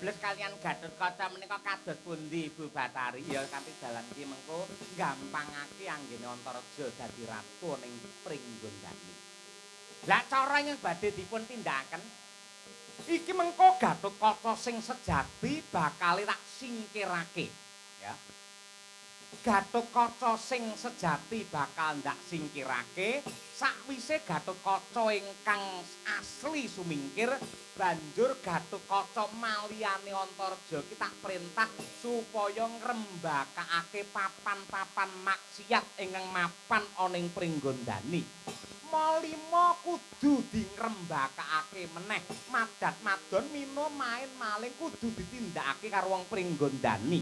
B: Andables kalian Gatotkaca menika kados pundi Ibu Batari? Ya kanthi dalan iki mengko gampangake anggene Antareja dadi ratu ning Pringgondani. Lah cara yang badhe dipun tindakaken iki mengko Gatotkaca sing sejati bakal tak singkirake, ya. Gatotkaca sing sejati bakal ndak singkirake sakwise Gatotkaca ingkang asli sumingkir banjur Gatotkaca maliyane Antareja ki tak perintah supaya ngrembakakake papan-papan maksiat ingkang mapan ana ing Pringgondani. Malima kudu dingrembakakake meneh madat-madon mino main maling kudu ditindakake karo wong Pringgondani.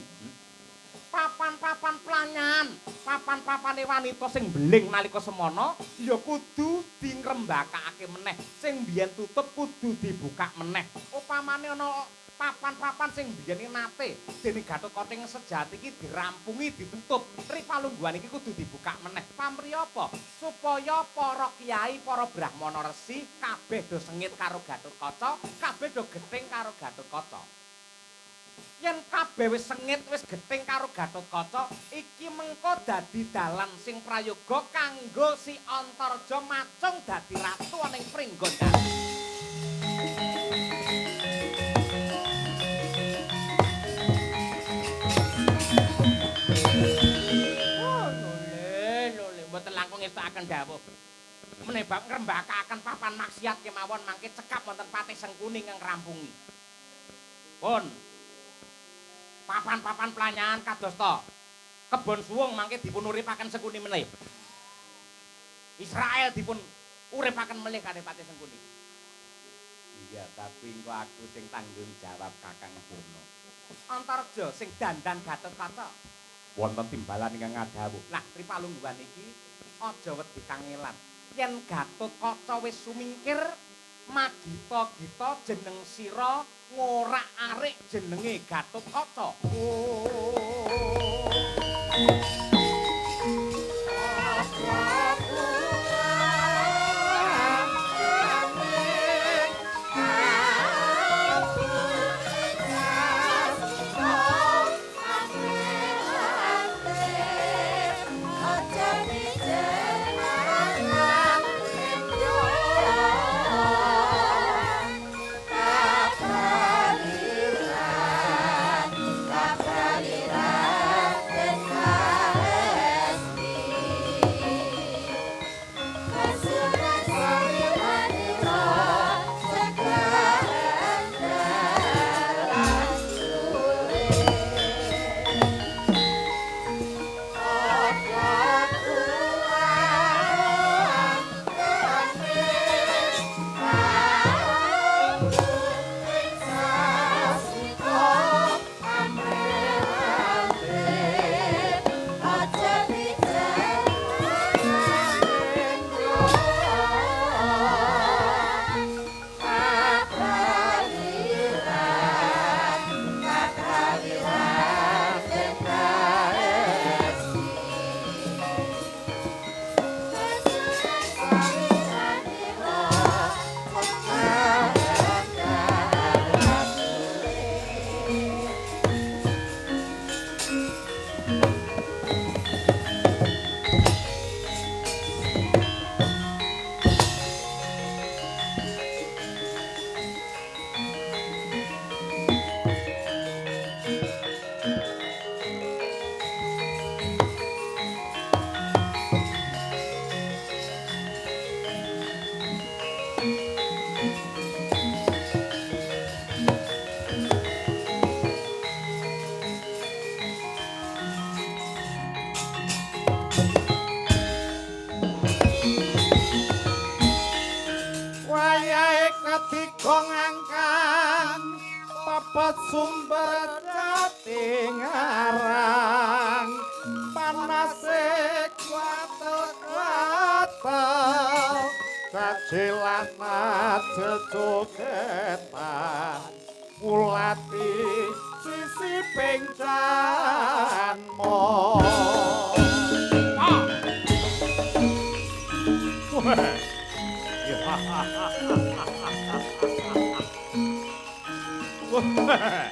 B: Papan-papan planyan, papan-papane wanita sing beling nalika semana ya kudu dingrembakakake meneh. Sing biyen tutup kudu dibuka meneh. Upamane ana papan-papan sing biyen nate dening Gatotkaca sing sejati iki dirampungi ditutup. Ripalungguhan iki kudu dibuka meneh. Pamrih apa? Supaya para kiai, para brahmana resi kabeh do sengit karo Gatotkaca, kabeh do gething karo Gatotkaca. Yen kabeh wis sengit wis gething karo Gatotkaca iki mengko dadi dalan sing prayoga kanggo si Antareja macung dadi ratu ning Pringgondani. Oh, lole mboten langkung ngestokaken dawuh. Menebak ngrembakaken papan maksiat kemawon mangke cekap wonten Patih Sengkuni ingkang ngrampungi. Pun papan-papan planyan kadosta kebon suwung mangke dipun uripaken Sengkuni meneh. Israel dipun uripaken melih kalih Patih Sengkuni. Iya, tapi engko aku sing tanggung jawab Kakang Durna. Antareja sing dandan Gatotkaca. Wonten timbalan ingkang ngadhawuh. Lah, ripalungguhan iki aja wedi kangelan. Yen Gatotkaca wis sumingkir, magita-gita jeneng sira ngorak-arik jenenge Gatotkaca.
A: Sumber jati ngarang panase kuat-kuat cacilan jejogetan ulati sisi pengcanmu Ah, wah.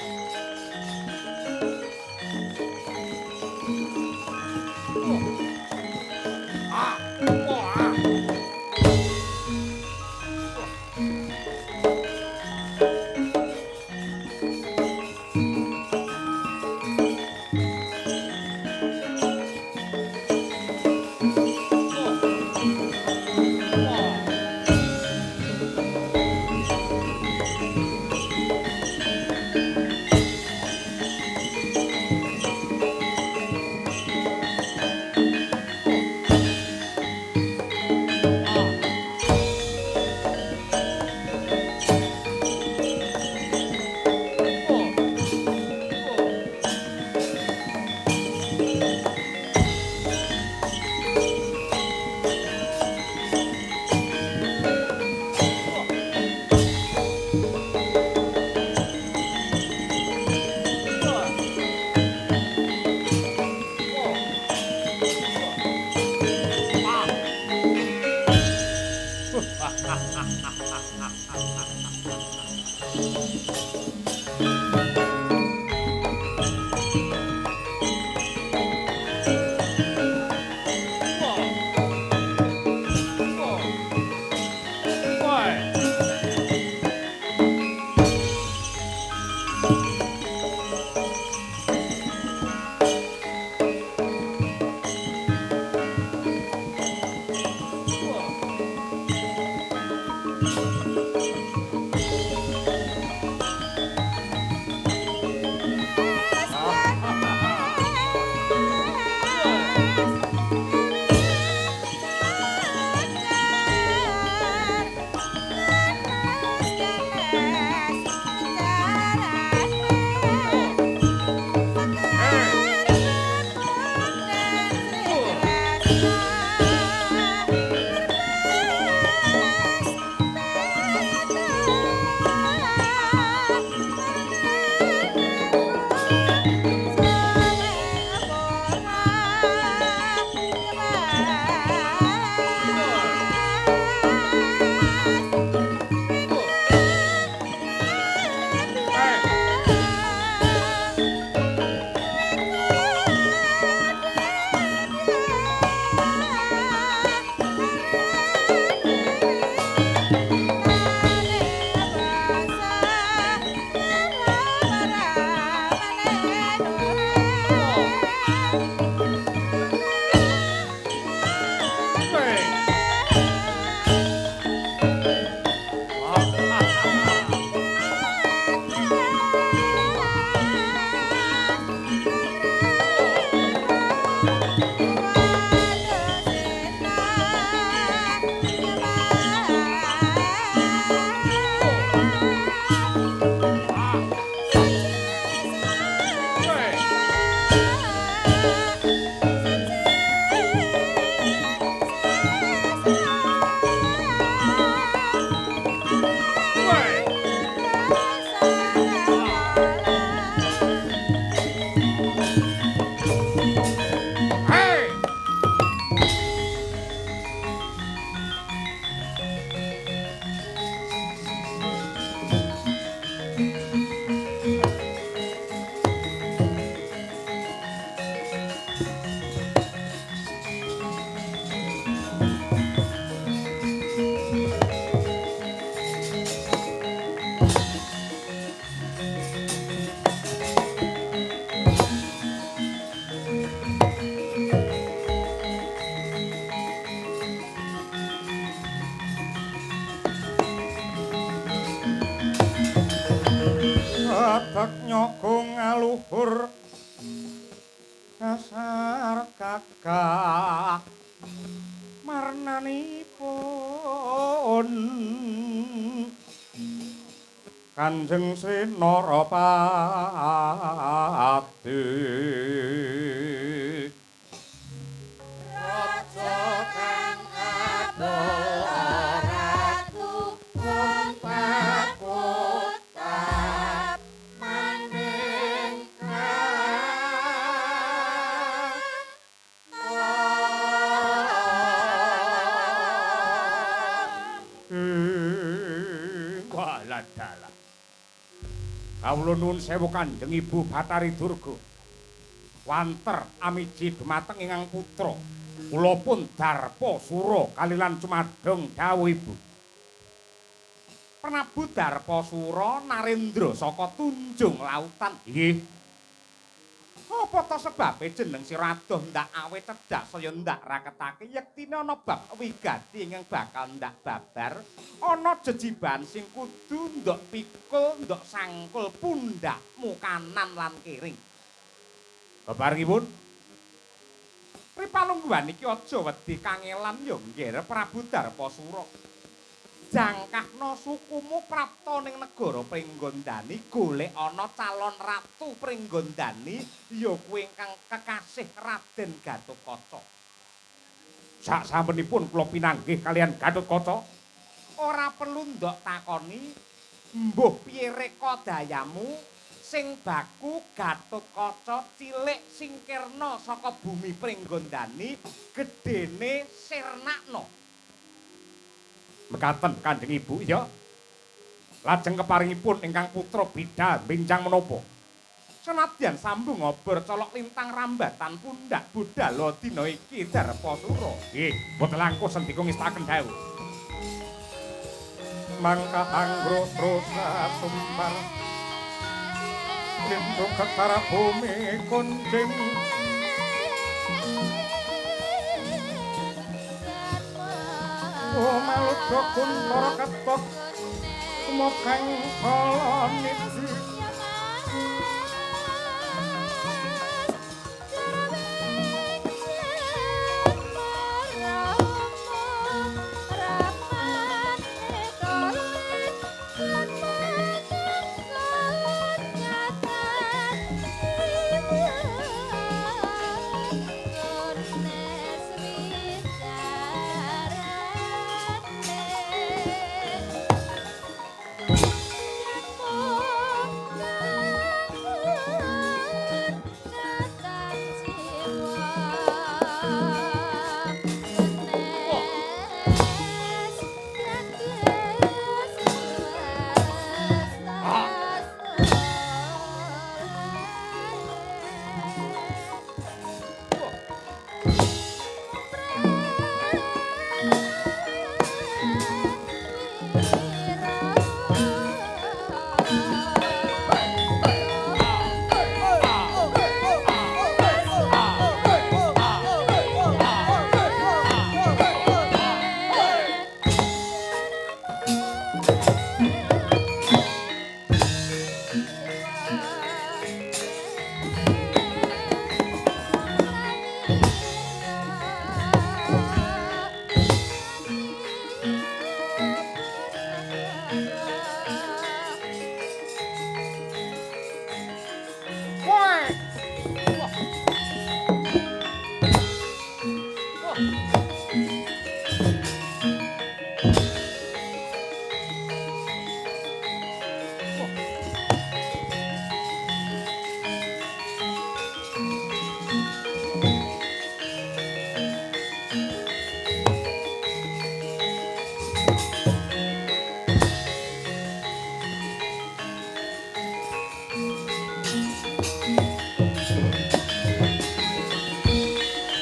A: Atak nyogung aluhur kasar kakak marnanipun Kanjeng Srinarapati
C: Raja kang abot ratu pun pakutap maningkang
A: Walah dalah Kawula nuwun sewu Kanjeng Ibu Bathari Durga. Wanter amiji dumateng ingkang putra. Kula pun Darpa Sura kalilan cumadong dawuh Ibu. Prabu Darpa Sura Narendra saka Tunjung Lautan. Nggih. Apa ta sebabe jeneng sira adoh ndak awe cedhak saya ndak raketake yektine ana bab wigati ingkang bakal ndak babar ana jejiban sing kudu ndok pikul ndok sangkul pundhakmu kanan lan kiring. Babaripun Pripalungguhan iki aja wedi kangelan ya nggih Prabu Darmasura. Jangkahna sukumu prapta ning negara Pringgondani golek ana calon ratu Pringgondani ya kuwi ingkang kekasih Raden Gatotkaca. Saksampunipun kula pinanggih kalian Gatotkaca ora perlu ndok takoni mbuh piye reka dayamu sing baku Gatotkaca cilik singkirna saka bumi Pringgondani gedene sirnakna. Mekaten Kanjeng Ibu ya. Lajeng keparingipun ingkang putra bidha benjang menapa. Senadyan sambung ngobor colok lintang rambatan pundak budala dina iki Darmasura. Nggih, boten langkung sendika ngestaken dawuh. Mangka anggro prosa sumbar Lindung ketara bumi kunjing Maludo kuntara ketok Mokang kolonisi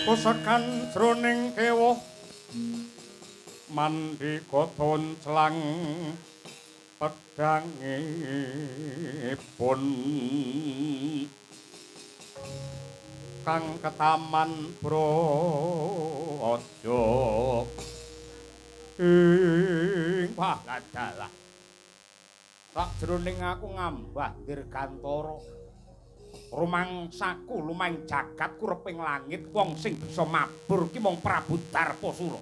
A: Kosakan jroning kewoh mandi koton celang pedangipun kang ketaman brojo ing wah ladalah sak jroning aku ngambah dirgantara rumangsaku lumahing jagat kureping langit wong sing bisa mabur ki mung Prabu Darmasura.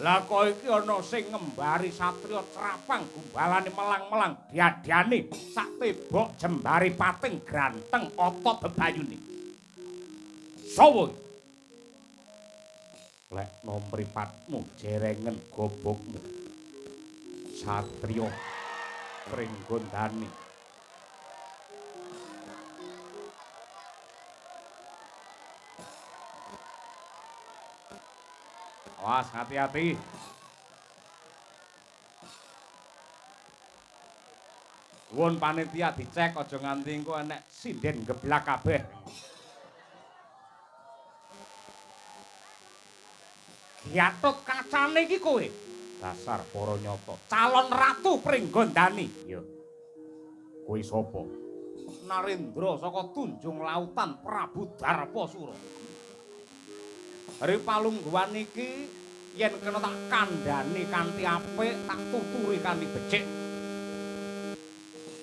A: Lah kok iki ana sing ngembari satriya crapang gumbalane melang-melang diadane sak tebok jembari pating granteng otot bebayune. Sawa lek nomripatmu jerengen gobokmu satriya Pringgondani. Awas, hati-hati. Won panitia dicek aja nganti engko enek sinden geblak kabeh. Giatut kacane iki kowe. Dasar para nyata, calon ratu Pringgondani. Ya. Kowe sapa? Narendra saka Tunjung Lautan Prabu Darpasura. Ripalungguhan iki yen kena tak kandhani kanthi apik, tak tuturi kanthi becik.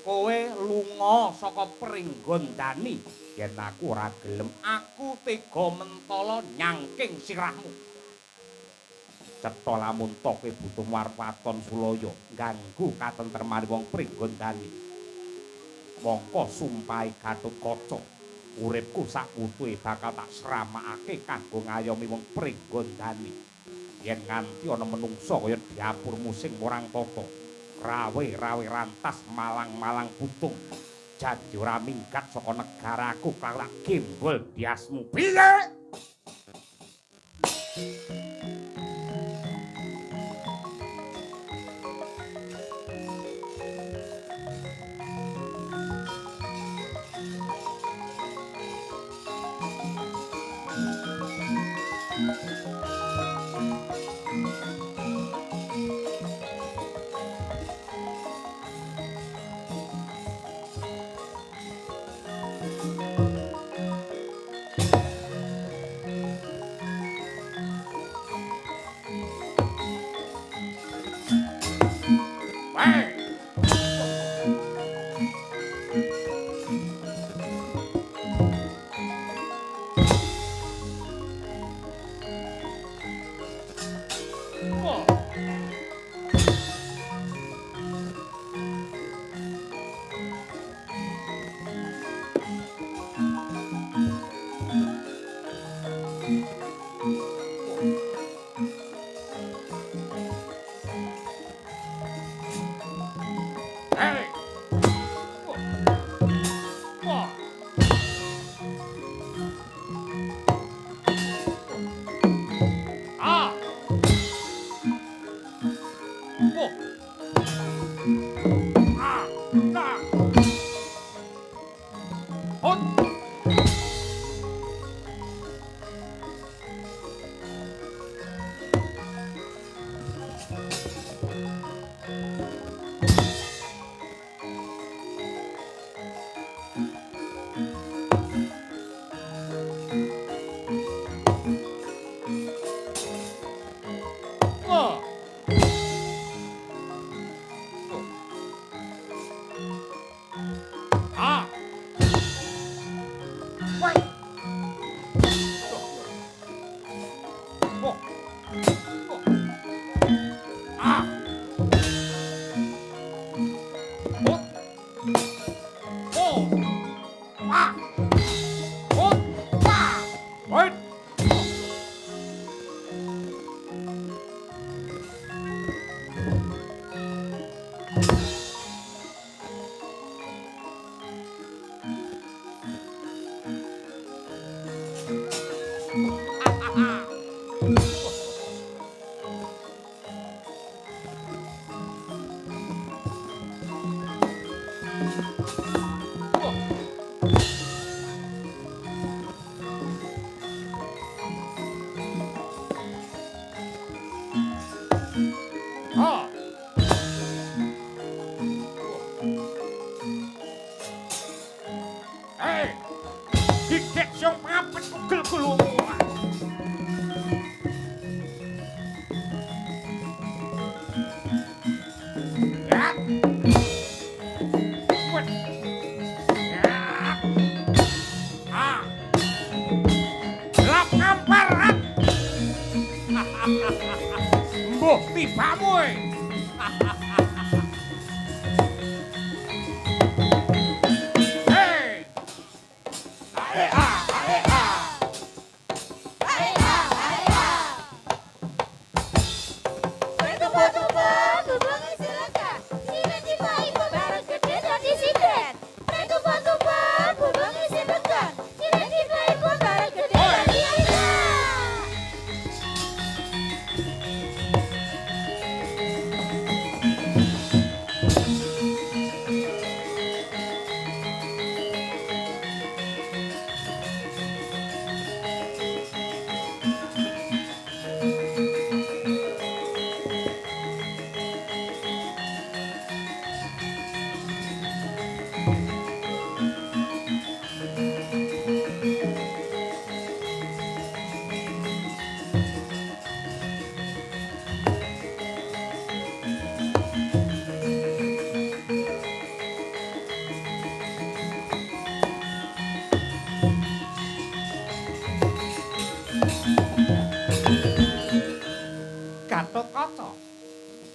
A: Kowe lunga saka Pringgondani, yen aku ora gelem, aku tega mentala nyangking sirahmu. Cetha lamun to kowe butuh marpaton Sulaya ganggu katentremane wong Pringgondani. Mongko sumpahe Gatotkaca, uripku sak wutuhe bakal tak sramakake kanggo ngayomi wong Pringgondani. Yen nganti ana menungsa kaya diapur musing morang tata, rawe-rawe rantas malang-malang putung, jadi ora minggat saka negaraku kang tak gembol diasmu. Piye? Mbuh tibamu.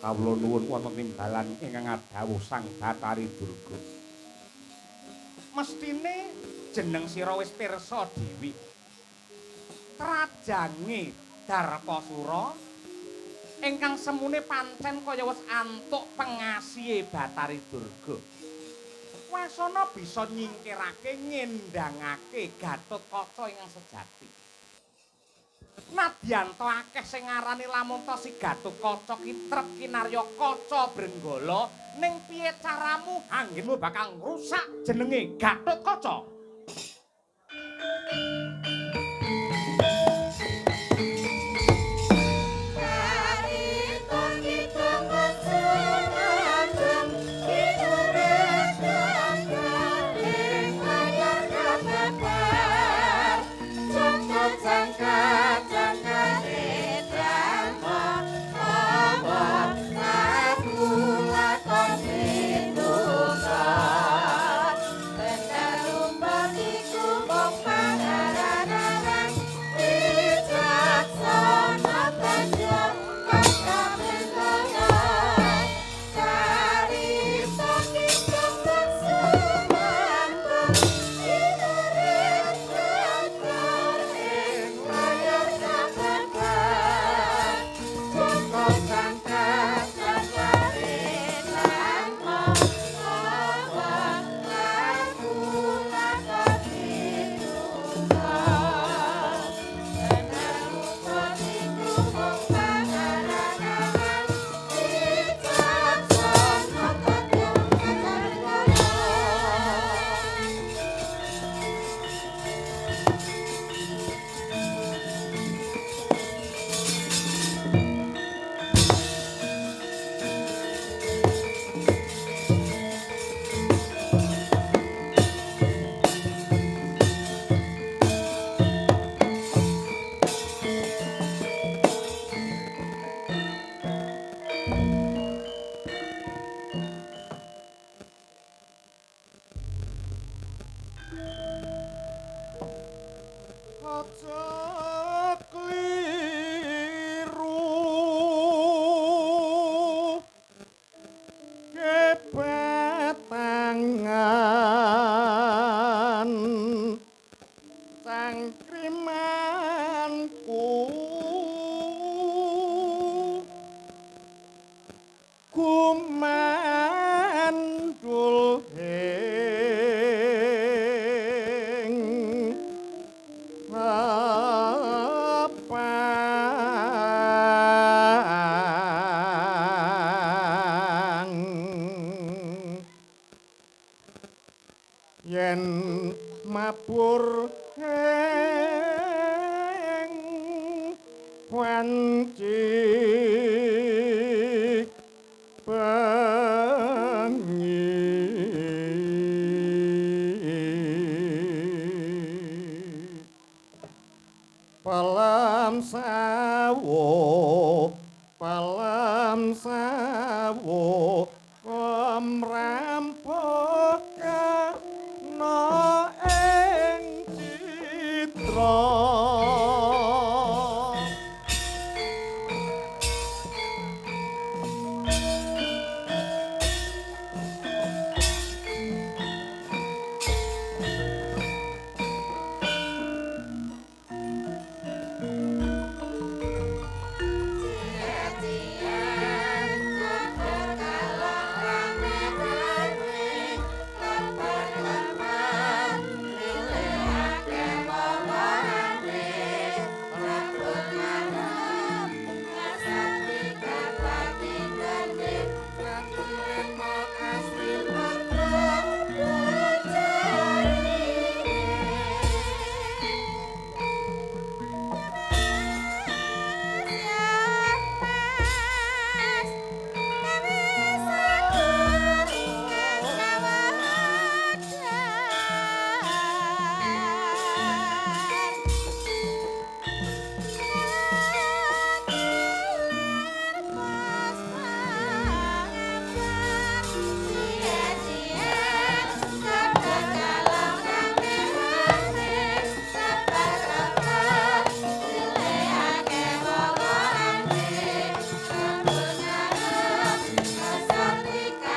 A: kawula nuwun wonten timbalan ingkang adhawuh Sang Bathari Durga. Mestine jeneng sira wis pirsa Dewi. Krajange Darpasura ingkang semune pancen kaya wis antuk pengasihe Bathari Durga. Wasana bisa nyingkirake ngendhangake Gatotkaca ingkang sejati. Nadyan to akeh sing ngarani lamun to si Gatotkaca ki trep kinarya kaca Brenggala, ning piye caramu anggenmu bakal ngrusak jenenge Gatotkaca?
D: yen mabur ing wanci bengi palam sawo kamrampok no ing citra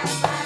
C: Bye.